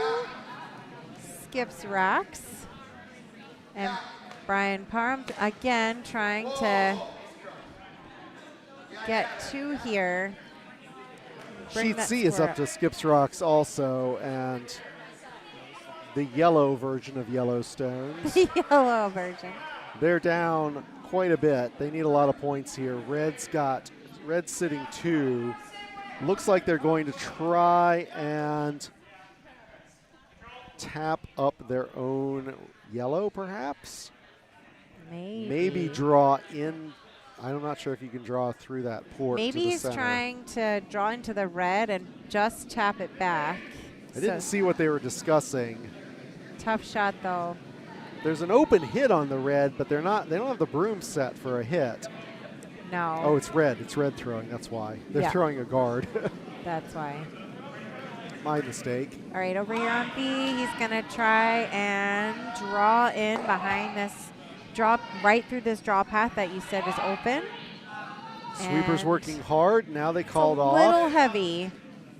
skips rocks. And Brian Parham again trying to get 2 here. Sheet C is up to Skips Rocks also, and the yellow version of Yellowstones. The yellow version. They're down quite a bit. They need a lot of points here. Red's sitting 2. Looks like they're going to try and tap up their own yellow, perhaps? Maybe draw in. I'm not sure if you can draw through that port. Maybe to the he's center. trying to draw into the red and just tap it back. I didn't see what they were discussing. Tough shot, though. There's an open hit on the red, but they don't have the broom set for a hit. No. Oh, it's red. It's red throwing. That's why. They're throwing a guard. That's why. My mistake. All right, over here on B, he's going to try and draw in behind this right through this draw path that you said is open. Sweeper's working hard. Now they called off. It's a little heavy.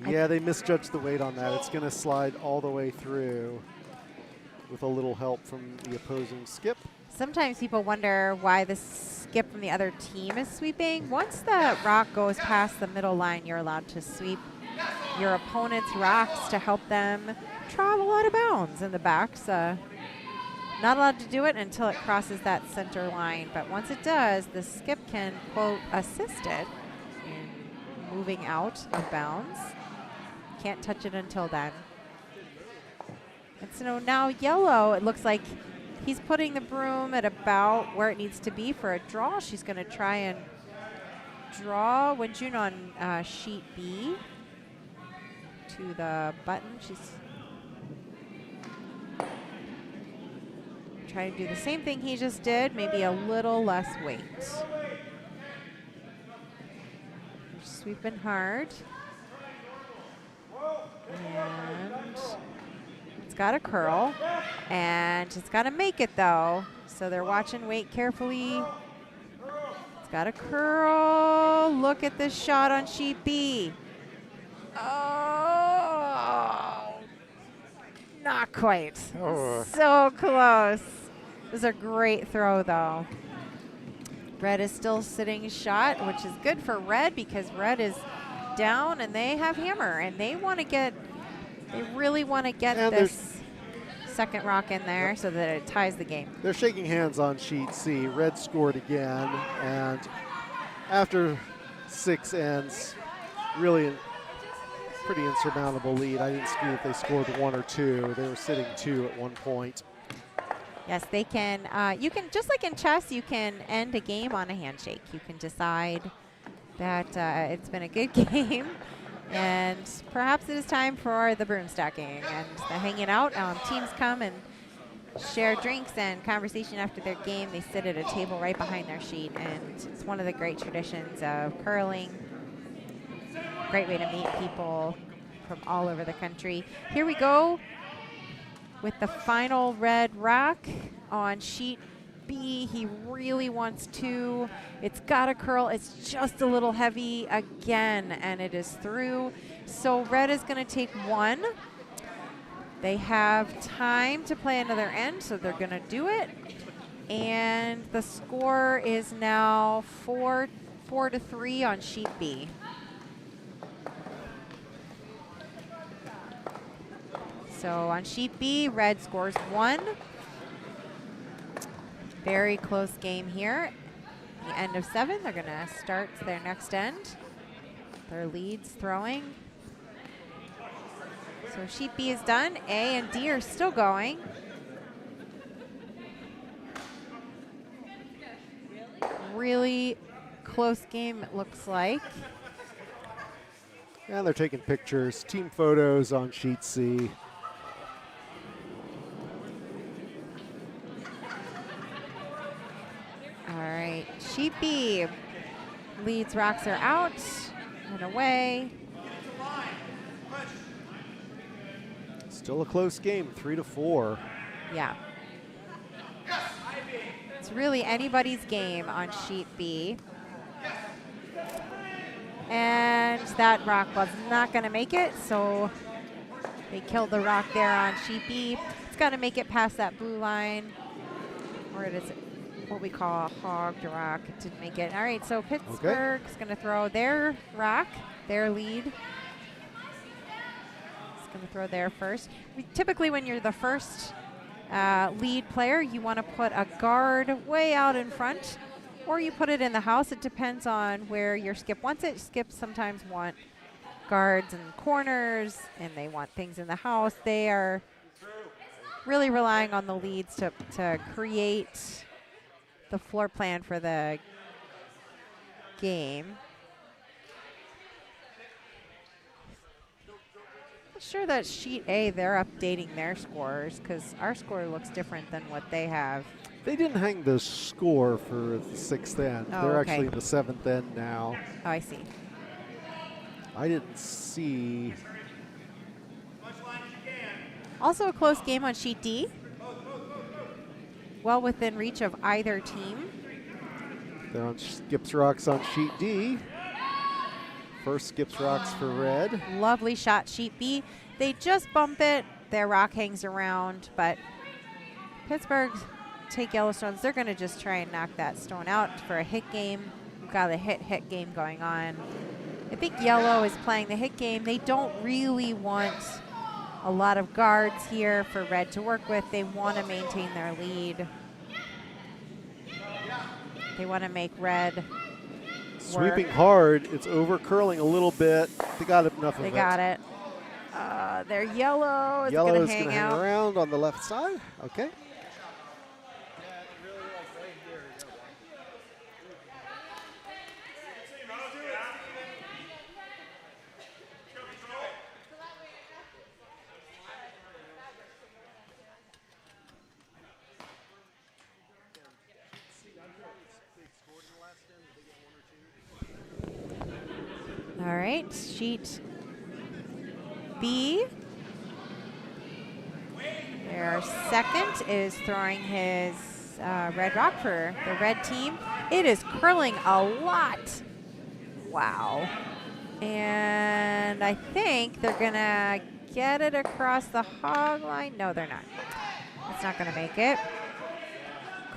Yeah, they misjudged the weight on that. It's going to slide all the way through with a little help from the opposing skip. Sometimes people wonder why the skip from the other team is sweeping. Once the rock goes past the middle line, you're allowed to sweep your opponent's rocks to help them travel out of bounds. In the backs, not allowed to do it until it crosses that center line. But once it does, the skip can, quote, assist it in moving out of bounds. Can't touch it until then. And so now yellow, it looks like he's putting the broom at about where it needs to be for a draw. She's going to try and draw Wenjun on sheet B to the button. She's Try to do the same thing he just did, maybe a little less weight. They're sweeping hard. And it's got a curl. And it's got to make it, though. So they're watching weight carefully. It's got a curl. Look at this shot on sheet B. Oh, not quite. Oh. So close. This is a great throw, though. Red is still sitting shot, which is good for Red because Red is down and they have hammer and they want to get, they really want to get And this second rock in there so that it ties the game. They're shaking hands on sheet C. Red scored again, and after 6 ends, really a pretty insurmountable lead. I didn't see if they scored 1 or 2. They were sitting 2 at one point. Yes, they can. You can, just like in chess, you can end a game on a handshake. You can decide that it's been a good game, and perhaps it is time for the broom stacking and the hanging out. Teams come and share drinks and conversation after their game. They sit at a table right behind their sheet, and it's one of the great traditions of curling. Great way to meet people from all over the country. Here we go with the final red rock on sheet B. He really wants to. It's got a curl. It's just a little heavy again, and it is through. So Red is going to take 1. They have time to play another end, so they're going to do it. And the score is now 4-3 on sheet B. So on sheet B, Red scores 1. Very close game here. The end of 7, they're going to start their next end. Their leads throwing. So sheet B is done. A and D are still going. Really close game, it looks like. And they're taking pictures, team photos on sheet C. All right, sheet B. Leads rocks are out and away. Still a close game, 3-4. Yeah. It's really anybody's game on sheet B. And that rock was not going to make it, so they killed the rock there on sheet B. It's got to make it past that blue line, or it is what we call a hogged rock. It didn't make it. All right, so Pittsburgh's going to throw their rock, their lead. It's going to throw there first. Typically, when you're the first lead player, you want to put a guard way out in front, or you put it in the house. It depends on where your skip wants it. Skips sometimes want guards and corners, and they want things in the house. They are really relying on the leads to create the floor plan for the game. Not sure that sheet A, they're updating their scores because our score looks different than what they have. They didn't hang the score for the 6th end. Oh, They're okay. actually in the 7th end now. Oh, I see. I didn't see. Also a close game on sheet D. Well within reach of either team. They're on Skips Rocks on sheet D. First Skips Rocks for Red. Lovely shot, sheet B. They just bump it. Their rock hangs around, but Pittsburgh take Yellowstones. They're going to just try and knock that stone out for a hit game. We've got a hit game going on. I think Yellow is playing the hit game. They don't really want a lot of guards here for Red to work with. They want to maintain their lead. They want to make Red Sweeping work. hard. It's over curling a little bit. They got enough of it. They got it. They're Yellow. It's Yellow going is to going to hang hang out. around on the left side. Okay. All right, sheet B. Their second is throwing his red rock for the red team. It is curling a lot. Wow. And I think they're going to get it across the hog line. No, they're not. It's not going to make it.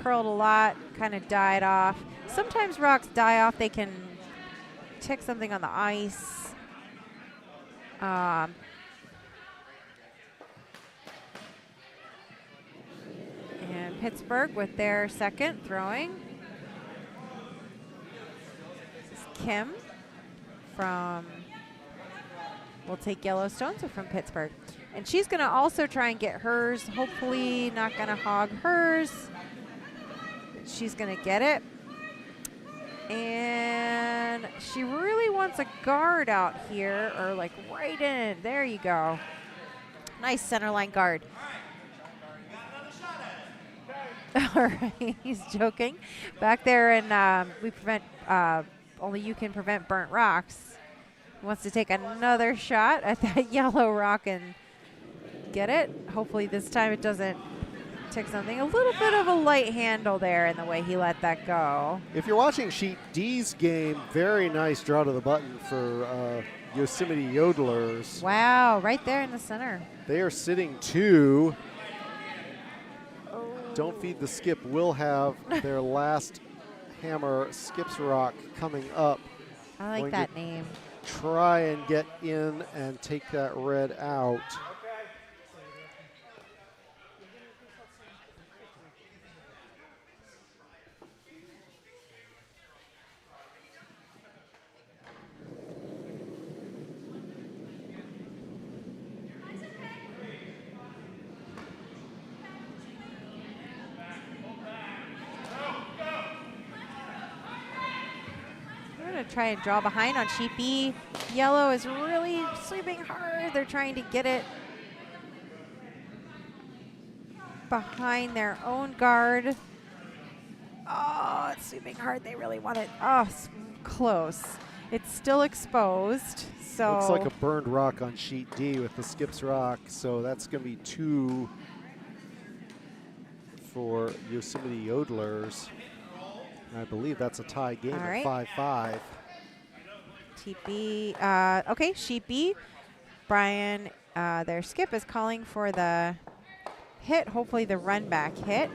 Curled a lot, kind of died off. Sometimes rocks die off. They can tick something on the ice. And Pittsburgh with their second throwing. This is Kim from, we'll take Yellowstone, so from Pittsburgh. And she's going to also try and get hers. Hopefully not going to hog hers. She's going to get it. And she really wants a guard out here, or like right in. There you go. Nice center line guard. All right, he's joking. Back there, and we prevent, only you can prevent burnt rocks. He wants to take another shot at that yellow rock and get it. Hopefully this time it doesn't tick something. A little bit of a light handle there in the way he let that go. If you're watching Sheet D's game, very nice draw to the button for Yosemite Yodellers. Wow, right there in the center. They are sitting 2. Don't Feed the Skip will have their last hammer, Skip's Rock, coming up. I like that name. Try and get in and take that red out. Try and draw behind on sheet B. Yellow is really sweeping hard. They're trying to get it behind their own guard. Oh, it's sweeping hard. They really want it. Oh, it's close. It's still exposed. So looks like a burned rock on sheet D with the Skip's Rock. So that's going to be 2 for Yosemite Yodellers. And I believe that's a tie game at 5-5. TB, okay, sheet B. Brian, their skip is calling for the hit, hopefully the run back hit.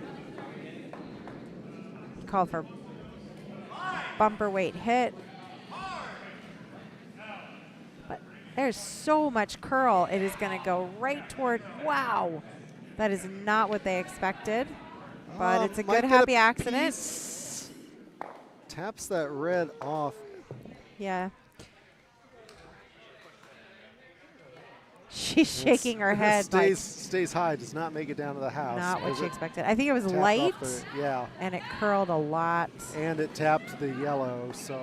He called for bumper weight hit. But there's so much curl, it is going to go right toward, wow. That is not what they expected, but it's a good happy accident. Taps that red off. Yeah. She's shaking her head. Stays high, does not make it down to the house. Not what she expected. I think it was light, yeah, and it curled a lot. And it tapped the yellow, so.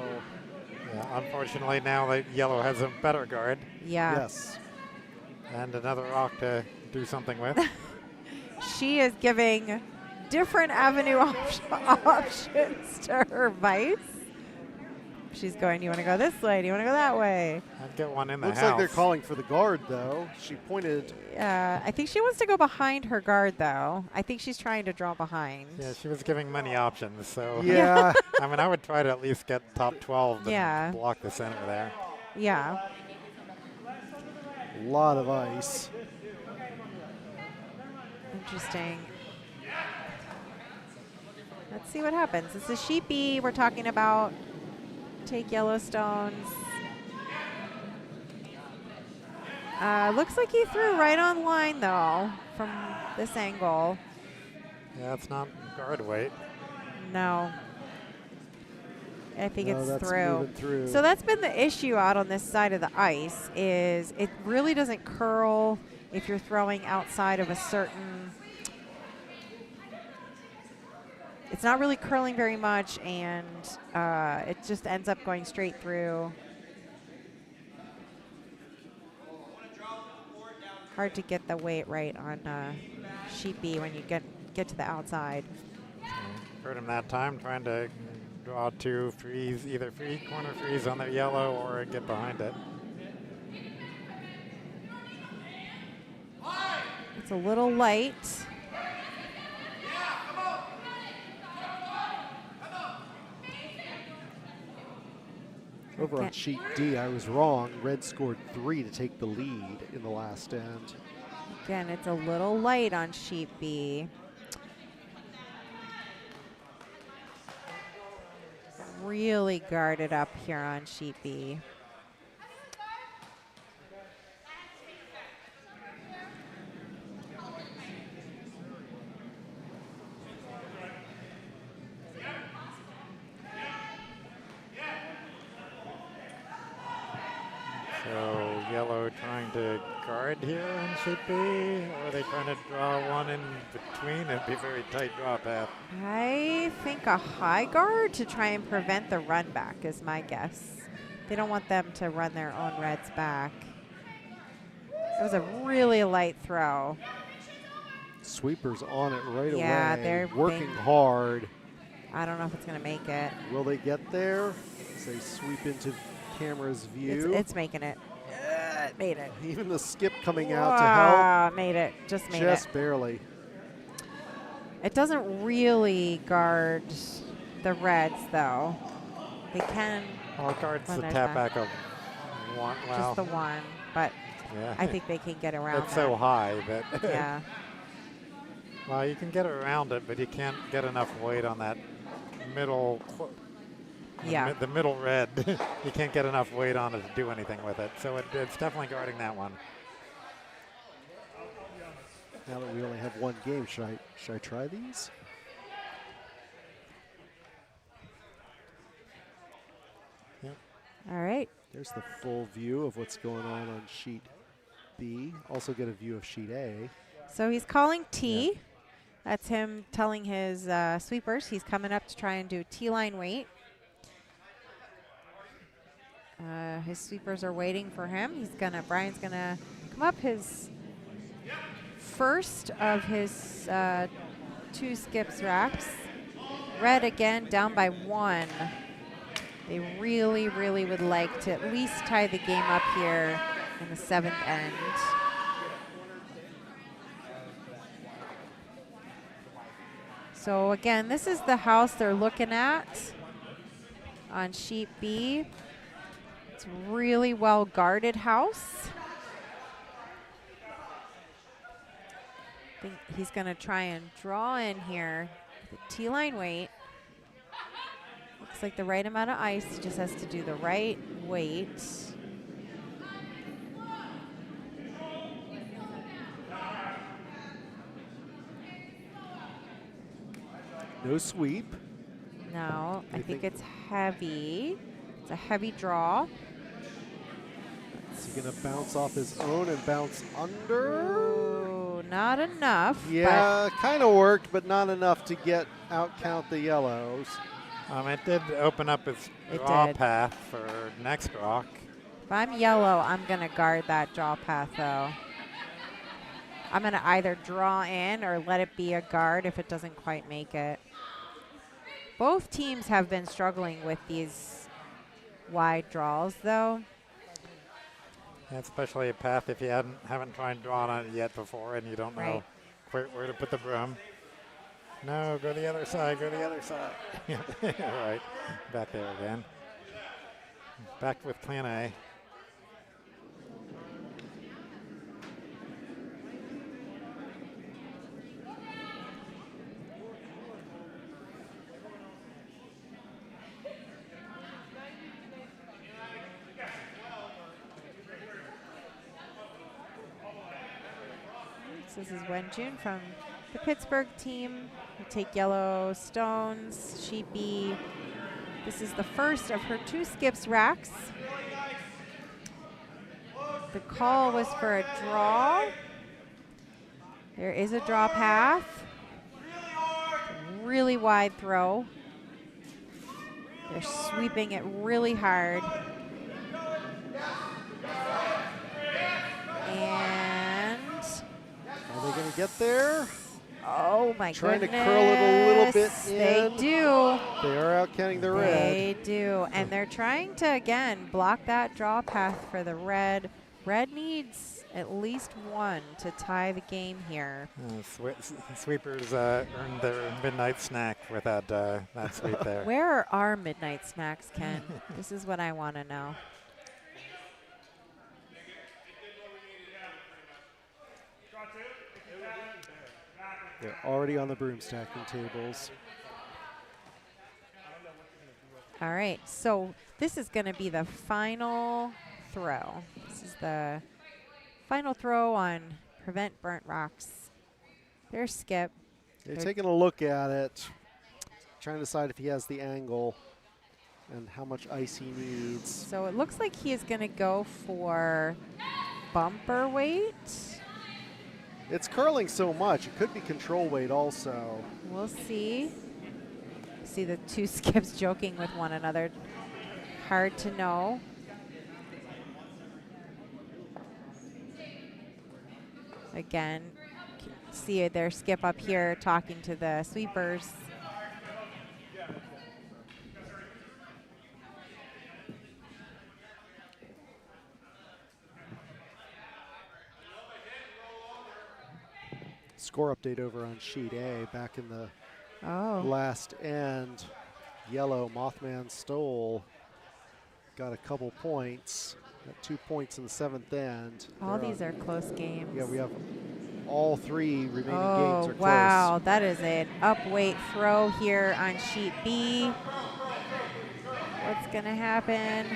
Yeah, unfortunately now the yellow has a better guard. Yeah. Yes. And another rock to do something with. She is giving different avenue options to her vice. She's going, do you want to go this way? Do you want to go that way? I'd get one in the Looks house. like they're calling for the guard, though. She pointed. I think she wants to go behind her guard, though. I think she's trying to draw behind. Yeah, she was giving many options, so. Yeah. I mean, I would try to at least get top 12 and block the center there. Yeah. A lot of ice. Interesting. Let's see what happens. This is sheet B. We're talking about take Yellowstones. Looks like he threw right on line, though, from this angle. Yeah, it's not guard weight. No. I think it's that's through. moving through. So that's been the issue out on this side of the ice, is it really doesn't curl if you're throwing outside of a certain. It's not really curling very much, and it just ends up going straight through. Hard to get the weight right on sheet B when you get to the outside. Heard him that time trying to draw 2 freeze, either free corner freeze on their yellow or get behind it. It's a little light. Over on sheet D, I was wrong. Red scored 3 to take the lead in the last end. Again, it's a little light on sheet B. Really guarded up here on sheet B. So yellow trying to guard here on sheet B, or are they trying to draw one in between? It'd be a very tight draw path. I think a high guard to try and prevent the run back is my guess. They don't want them to run their own reds back. It was a really light throw. Sweepers on it right away. Yeah, they're working hard. I don't know if it's going to make it. Will they get there as they sweep into camera's view? It's making it. It made it. Even the skip coming out to help. Made it. Just made it. Just barely. It doesn't really guard the reds, though. They can. Well, it guards run the theirs tap back of one. Well, just the one, but yeah. I think they can get around It's so high that. Yeah. Well, you can get around it, but you can't get enough weight on that middle. Yeah. The middle red. You can't get enough weight on it to do anything with it. So it's definitely guarding that one. Now that we only have one game, should I try these? Yep. All right. There's the full view of what's going on sheet B. Also get a view of sheet A. So he's calling T. Yeah. That's him telling his sweepers he's coming up to try and do T-line weight. His sweepers are waiting for him. Brian's gonna come up. His first of his 2 skips racks. Red again, down by 1. They really, really would like to at least tie the game up here in the 7th end. So again, this is the house they're looking at on sheet B. It's a really well guarded house. I think he's going to try and draw in here the T-line weight. Looks like the right amount of ice. He just has to do the right weight. No sweep. No, I think it's heavy. It's a heavy draw. Is he going to bounce off his own and bounce under? Ooh, not enough. Yeah, kind of worked, but not enough to out count the yellows. It did open up his draw path for next rock. If I'm yellow, I'm going to guard that draw path, though. I'm going to either draw in or let it be a guard if it doesn't quite make it. Both teams have been struggling with these wide draws, though. Yeah, especially a path if you haven't tried drawing on it yet before and you don't know where to put the broom. No, go the other side, go the other side. Right, back there again. Back with plan A. This is Wen Jun from the Pittsburgh team. We take yellow stones, sheet B. This is the first of her 2 skips racks. The call was for a draw. There is a draw path. Really wide throw. They're sweeping it really hard. And are they going to get there? Oh my Trying goodness. to curl it a little bit in. They do. They are out counting the red. They do. And they're trying to, again, block that draw path for the red. Red needs at least one to tie the game here. Sweepers earned their midnight snack with that sweep there. Where are our midnight snacks, Ken? This is what I want to know. They're already on the broom stacking tables. All right, so this is going to be the final throw. This is the final throw on Prevent Burnt Rocks. There's Skip. They're taking a look at it, trying to decide if he has the angle and how much ice he needs. So it looks like he is going to go for bumper weight. It's curling so much, it could be control weight also. We'll see. See the two skips joking with one another. Hard to know. Again, see their skip up here talking to the sweepers. Score update over on sheet A, back in the Oh. last end. Yellow, Mothman stole, got a couple points, got 2 points in the 7th end. All these are close games. Yeah, we have all 3 remaining games Oh, are wow. That is an up-weight throw here on sheet B. What's going to happen?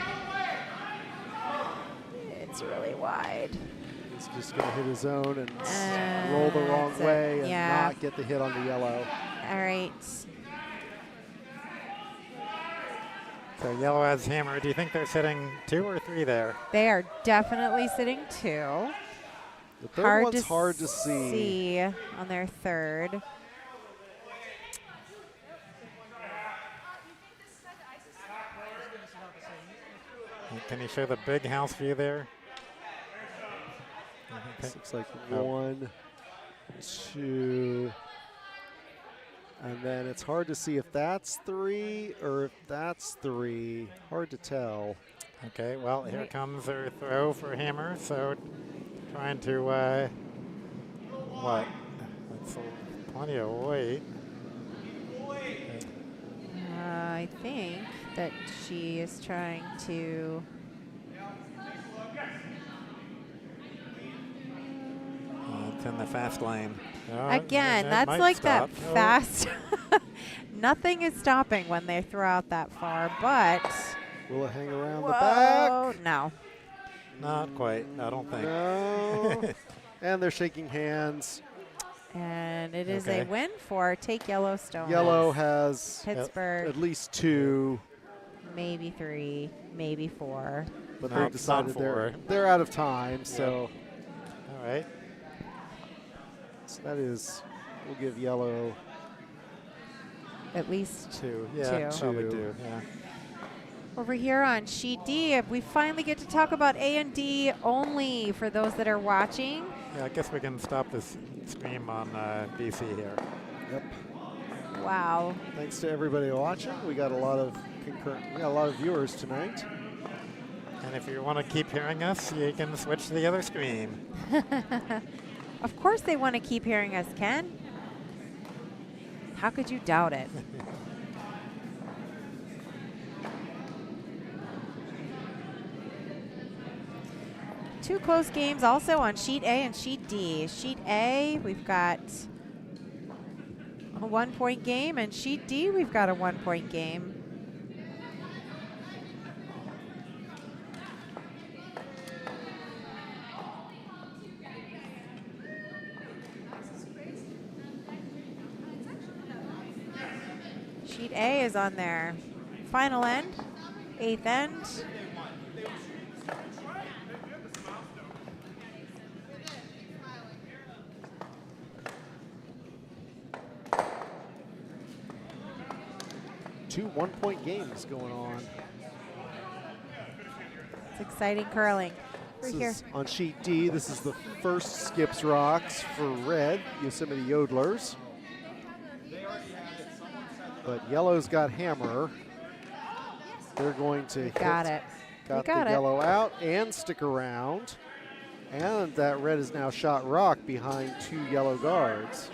It's really wide. He's just going to hit his zone and roll the wrong way and not get the hit on the yellow. All right. So yellow has hammer. Do you think they're sitting 2 or 3 there? They are definitely sitting 2. The third one's hard to see on their third. Can you show the big house view there? This looks like 1, 2, and then it's hard to see if that's 3 or if that's 3. Hard to tell. Okay, well, here comes their throw for hammer. So trying to, what? That's plenty of weight. I think that she is trying to. It's in the fast lane. Again, that's like that fast. Nothing is stopping when they throw out that far, but. Will it hang around the back? No. Not quite, I don't think. No. And they're shaking hands. And it is a win for Take Yellowstone. Yellow has Pittsburgh. at least 2. Maybe 3, maybe 4. But they've decided they're out of time, so. All right. So that is, we'll give yellow at least 2. Yeah, probably 2. Yeah. Over here on sheet D, we finally get to talk about A and D only for those that are watching. Yeah, I guess we can stop this stream on BC here. Yep. Wow. Thanks to everybody watching. We got a lot of viewers tonight. And if you want to keep hearing us, you can switch to the other screen. Of course they want to keep hearing us, Ken. How could you doubt it? Two close games also on sheet A and sheet D. Sheet A, we've got a 1-point game, and sheet D, we've got a 1-point game. Sheet A is on their final end, 8th end. Two 1-point games going on. It's exciting curling. This here. is on sheet D. This is the first skips rocks for red, Yosemite Yodellers. But yellow's got hammer. They're going to hit. Got it. Got got the it. yellow out and stick around. And that red is now shot rock behind 2 yellow guards.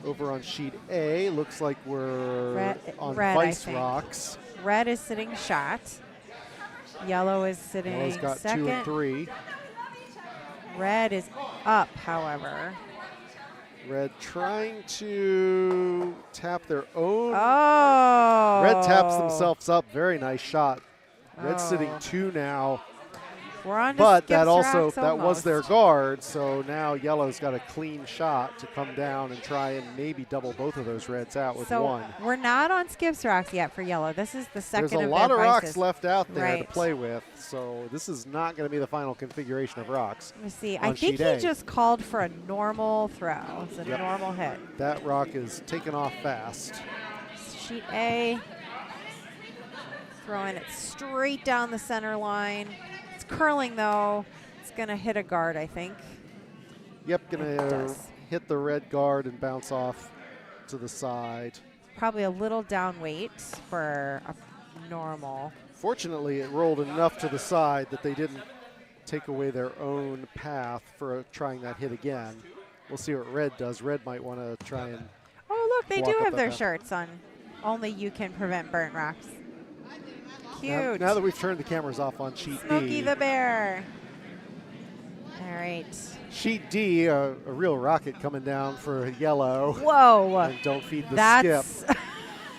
Over on sheet A, looks like we're on red, vice I think. rocks. Red is sitting shot. Yellow is sitting Yellow's got second. 2 and 3. Red is up, however. Red trying to tap their own. Oh. Red taps themselves up. Very nice shot. Red's sitting Oh. 2 now. We're on to But Skips that also, rocks that was almost. their guard. So now yellow's got a clean shot to come down and try and maybe double both of those reds out with So 1. we're not on Skips rocks yet for yellow. This is the second There's a of lot their of rocks vices. left out there Right. to play with. So this is not going to be the final configuration of rocks. Let me see. on I think sheet he A. just called for a normal throw. It's a Yep. normal hit. That rock is taken off fast. Sheet A. Throwing it straight down the center line. It's curling, though. It's going to hit a guard, I think. Yep, going It to does. hit the red guard and bounce off to the side. Probably a little down weight for a normal. Fortunately, it rolled enough to the side that they didn't take away their own path for trying that hit again. We'll see what red does. Red might want to try and Oh, look, they Walk do up have that their path. shirts on. Only you can prevent burnt rocks. Cute. Now that we've turned the cameras off on sheet Smokey D. the Bear. All right. Sheet D, a real rocket coming down for yellow. Whoa. And don't feed the skip.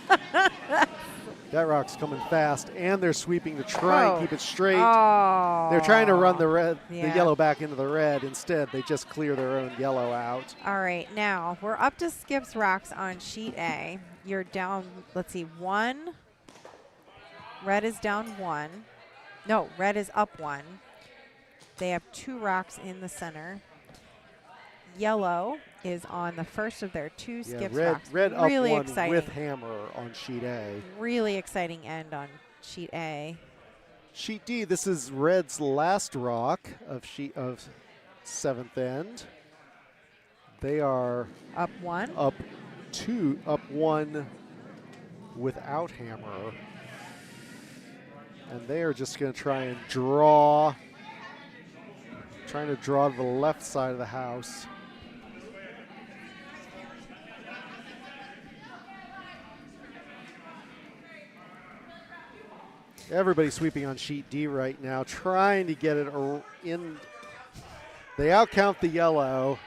That's That rock's coming fast, and they're sweeping to try and Oh. keep it straight. Oh. They're trying to run the red, Yeah. the yellow back into the red. Instead, they just clear their own yellow out. All right, now we're up to Skips rocks on sheet A. You're down, let's see, 1. Red is down 1. No, red is up 1. They have 2 rocks in the center. Yellow is on the first of their 2 Yeah, Skips red, rocks. red up Really 1 exciting. with hammer on sheet A. Really exciting end on sheet A. Sheet D, this is red's last rock of sheet of 7th end. They are Up 1. up 1 without hammer. And they are just going to try and trying to draw to the left side of the house. Everybody's sweeping on sheet D right now, trying to get it in. They outcount the yellow,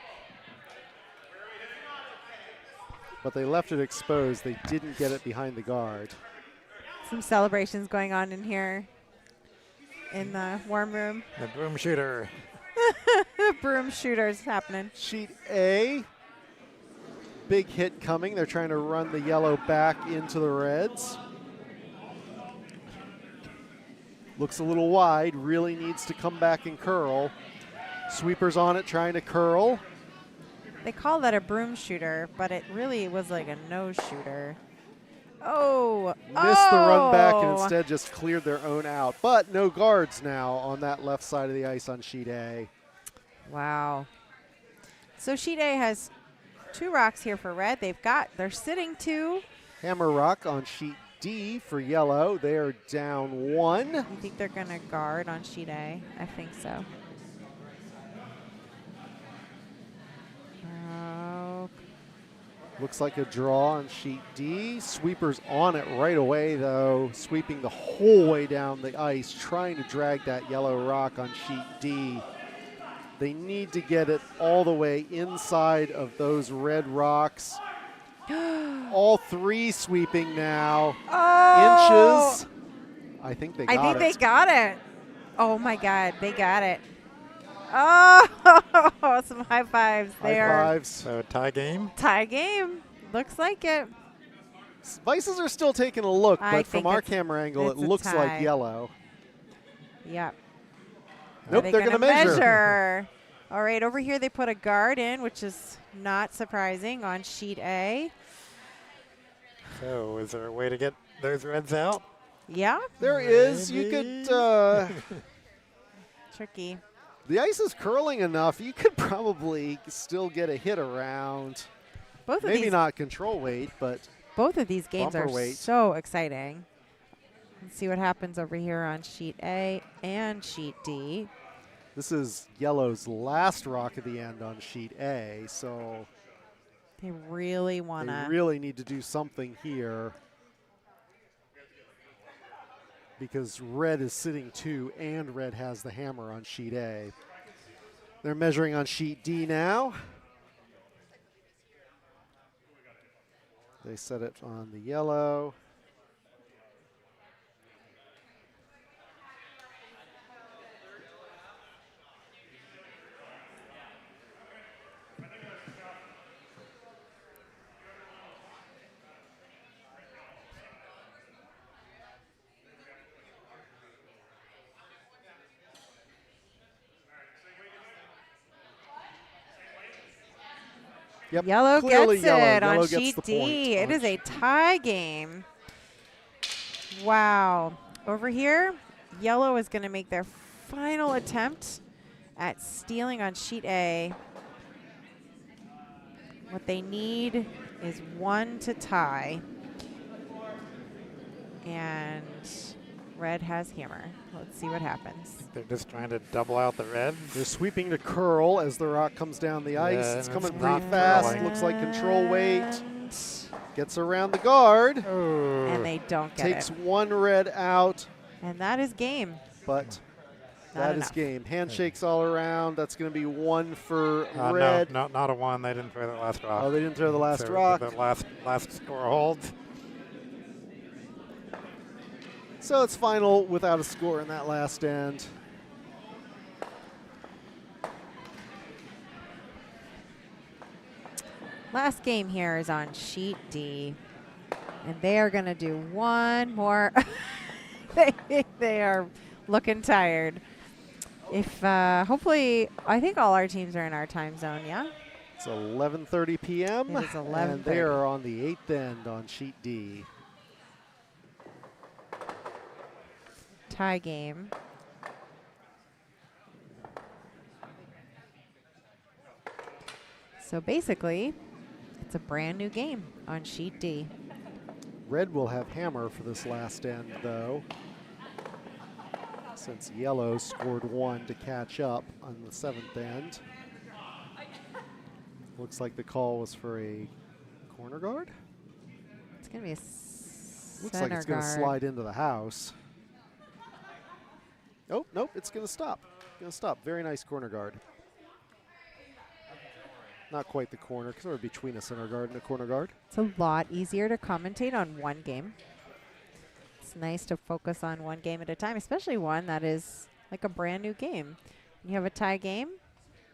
but they left it exposed. They didn't get it behind the guard. Some celebrations going on in here in the warm room. The broom shooter. Broom shooters happening. Sheet A, big hit coming. They're trying to run the yellow back into the reds. Looks a little wide, really needs to come back and curl. Sweepers on it, trying to curl. They call that a broom shooter, but it really was like a nose shooter. Oh! Missed the run back and Oh! instead just cleared their own out. But no guards now on that left side of the ice on sheet A. Wow. So sheet A has 2 rocks here for red. They're sitting 2. Hammer rock on sheet D for yellow. They are down 1. You think they're going to guard on sheet A? I think so. Oh, Looks like a draw on sheet D. Sweepers on it right away, though, sweeping the whole way down the ice, trying to drag that yellow rock on sheet D. They need to get it all the way inside of those red rocks. All 3 sweeping now. Oh! Inches. I think they I got think it. they got it. Oh my God, they got it. Oh, some high fives High there. fives. So tie game. Tie game. Looks like it. Vices are still taking a look, I but from think our it's- camera angle, it it's a looks tie. like yellow. Yep. Nope, Are they they're going to gonna measure. All right, over here they put a guard in, which is not surprising on sheet A. So is there a way to get those reds out? Yeah, There is. You could. tricky. The ice is curling enough. You could probably still get a hit around. Both of Maybe these, not control weight, but both of these games bumper are weight. so exciting. Let's see what happens over here on sheet A and sheet D. this is yellow's last rock at the end on sheet A, so They really they wanna. really need to do something here because red is sitting 2 and red has the hammer on sheet A. They're measuring on sheet D now. They set it on the yellow. Yep, Yellow clearly gets yellow. it Yellow on gets sheet the D. point It on is a tie game. Wow. Over here, yellow is going to make their final attempt at stealing on sheet A. What they need is 1 to tie. And red has hammer. Let's see what happens. They're just trying to double out the red. They're sweeping to curl as the rock comes down the ice. Yeah, It's and coming it's pretty not fast. curling. Looks like control weight. And Gets around the guard. Oh. they don't get Takes it. 1 red out, And that is game. but Not that is enough. game. Handshakes all around. That's going to be 1 for No, red. not a 1. They didn't throw the last rock. Oh, they didn't throw the last So rock. The last score holds. So it's final without a score in that last end. Last game here is on sheet D. And they are going to do one more. they are looking tired. If hopefully, I think all our teams are in our time zone, yeah? It's 11:30 p.m. It is And they 11:30. are on the 8th end on sheet D. Tie game. So basically, it's a brand new game on sheet D. Red will have hammer for this last end, though, since yellow scored 1 to catch up on the 7th end. Looks like the call was for a corner guard. It's going to be a Looks center like it's going to guard. slide into the house. Oh, nope, it's going to stop. Going to stop. Very nice corner guard. Not quite the corner, because we're between a center guard and a corner guard. It's a lot easier to commentate on one game. It's nice to focus on one game at a time, especially one that is like a brand new game. You have a tie game.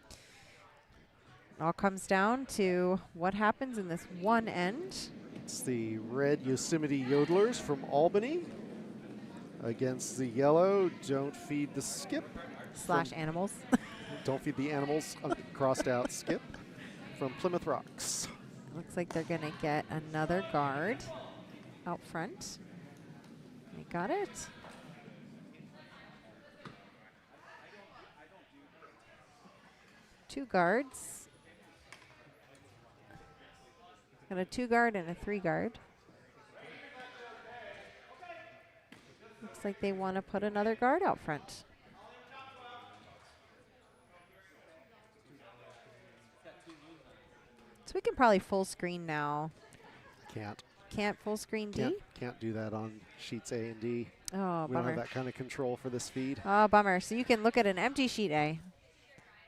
It all comes down to what happens in this one end. It's the red Yosemite Yodellers from Albany against the yellow Don't Feed the Skip. Slash animals. Don't Feed the Animals crossed out Skip from Plymouth Rocks. Looks like they're going to get another guard out front. They got it. Two guards. Got a 2 guard and a 3 guard. Looks like they want to put another guard out front. So we can probably full screen now. Can't. Can't full screen D? Can't do that on sheets A and D. Oh, We don't bummer. have that kind of control for this feed. Oh, bummer. So you can look at an empty sheet A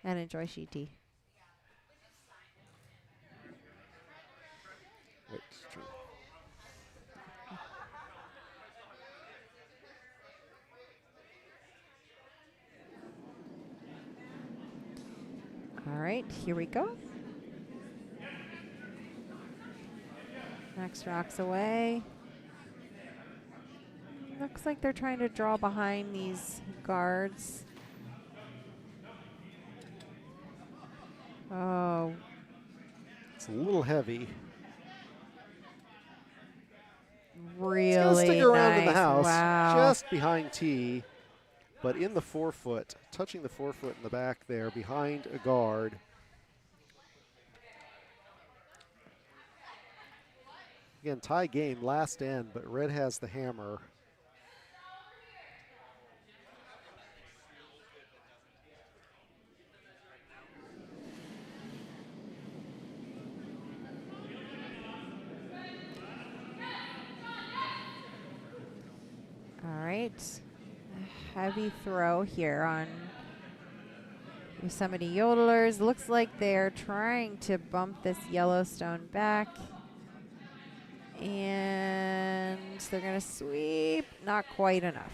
and enjoy sheet D. Wait, it's true. All right, here we go. Next rock's away. Looks like they're trying to draw behind these guards. Oh, It's a little heavy. really It's going to stick around in the nice. house, Wow. just behind tee, but in the forefoot, touching the forefoot in the back there, behind a guard. Again, tie game, last end, but red has the hammer. All right. Heavy throw here on Yosemite Yodellers. Looks like they're trying to bump this Yellowstone back. And they're going to sweep. Not quite enough.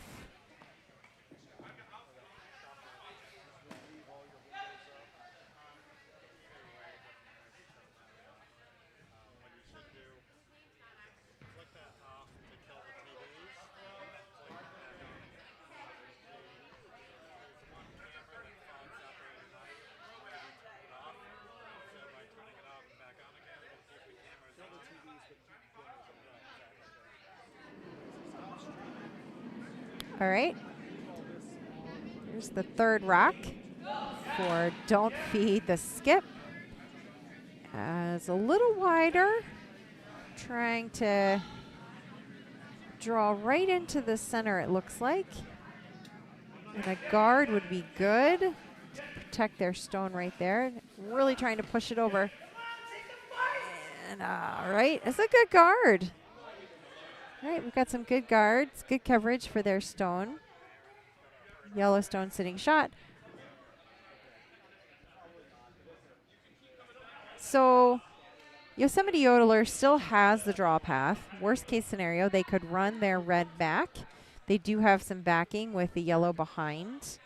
All right. Here's the third rock for Don't Feed the Skip. It's a little wider. Trying to draw right into the center, it looks like. And a guard would be good to protect their stone right there. Really trying to push it over. And all right, it's a good guard. All right, we've got some good guards, good coverage for their stone. Yellowstone sitting shot. So Yosemite Yodeler still has the draw path. Worst case scenario, they could run their red back. They do have some backing with the yellow behind.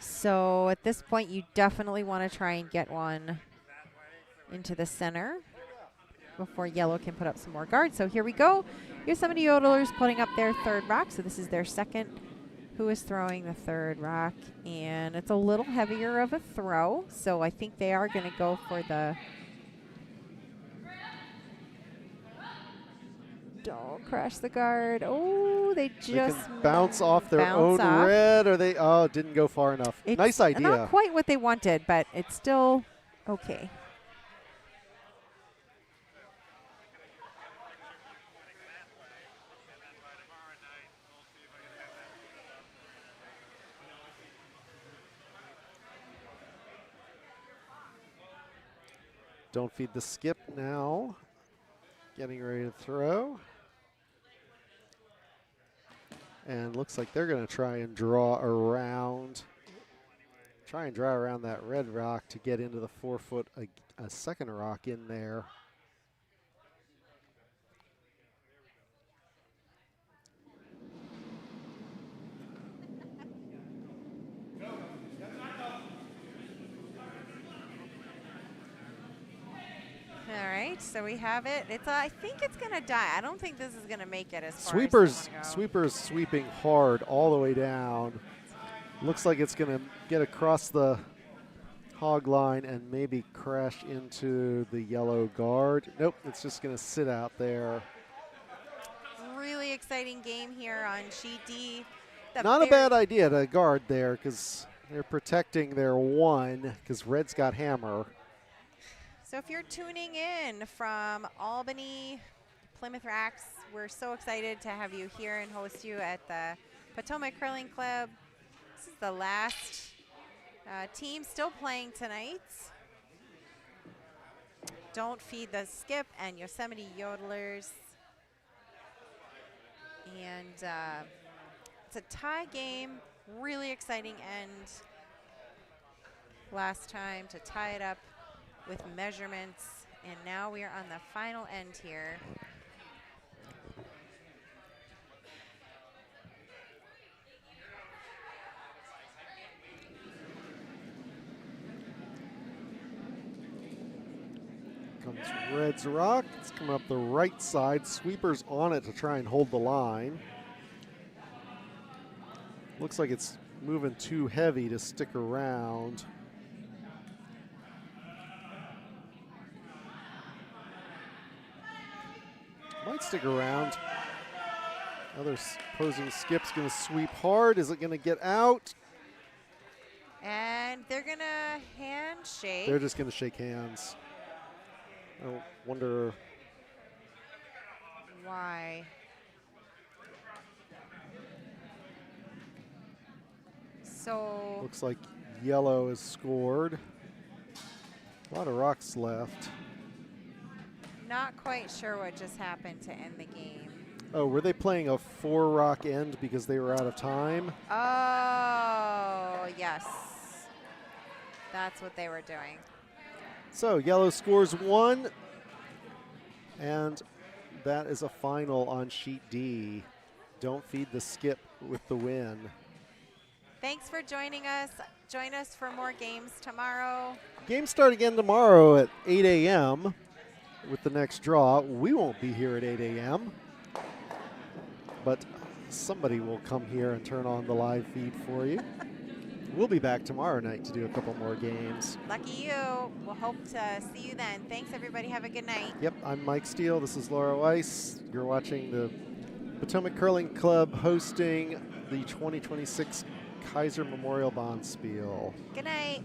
So at this point, you definitely want to try and get one into the center before yellow can put up some more guards. So here we go. Yosemite Yodelers putting up their third rock. So this is their second who is throwing the third rock. And it's a little heavier of a throw. So I think they are going to go for the... Don't crash the guard. Oh, they just can bounce off their own red, or they, oh, didn't go far enough. It's nice idea. Not quite what they wanted, but it's still okay. Don't feed the skip now. Getting ready to throw. And looks like they're going to try and draw around. Try and draw around that red rock to get into the forefoot, a second rock in there. All right, so we have it. It's I think it's going to die. I don't think this is going to make it as far Sweepers sweeping hard all the way down. Looks like it's going to get across the hog line and maybe crash into the yellow guard. Nope, it's just going to sit out there. Really exciting game here on sheet D. Not a bad idea to guard there because they're protecting their one because red's got hammer. So if you're tuning in from Albany, Plymouth Racks, we're so excited to have you here and host you at the Potomac Curling Club. This is the last team still playing tonight. Don't Feed the Skip and Yosemite Yodelers. And it's a tie game, really exciting end. Last time to tie it up with measurements, and now we are on the final end here. Comes red's rock. It's coming up the right side. Sweeper's on it to try and hold the line. Looks like it's moving too heavy to stick around. Might Stick around. Other opposing skip's going to sweep hard. Is it going to get out? And they're going to handshake. They're just going to shake hands. I wonder why. So looks like yellow has scored. A lot of rocks left. not quite sure what just happened to end the game. Oh, were they playing a 4-rock end because they were out of time? Oh, yes. That's what they were doing. So yellow scores 1, and that is a final on sheet D. Don't feed the skip with the win. Thanks for joining us. Join us for more games tomorrow. Games start again tomorrow at 8 a.m. with the next draw. We won't be here at 8 a.m., but somebody will come here and turn on the live feed for you. We'll be back tomorrow night to do a couple more games. Lucky you. We'll hope to see you then. Thanks, everybody. Have a good night. Yep, I'm Mike Steele. This is Laura Weiss. You're watching the Potomac Curling Club hosting the 2026 Kayser Memorial Bonspiel. Good night.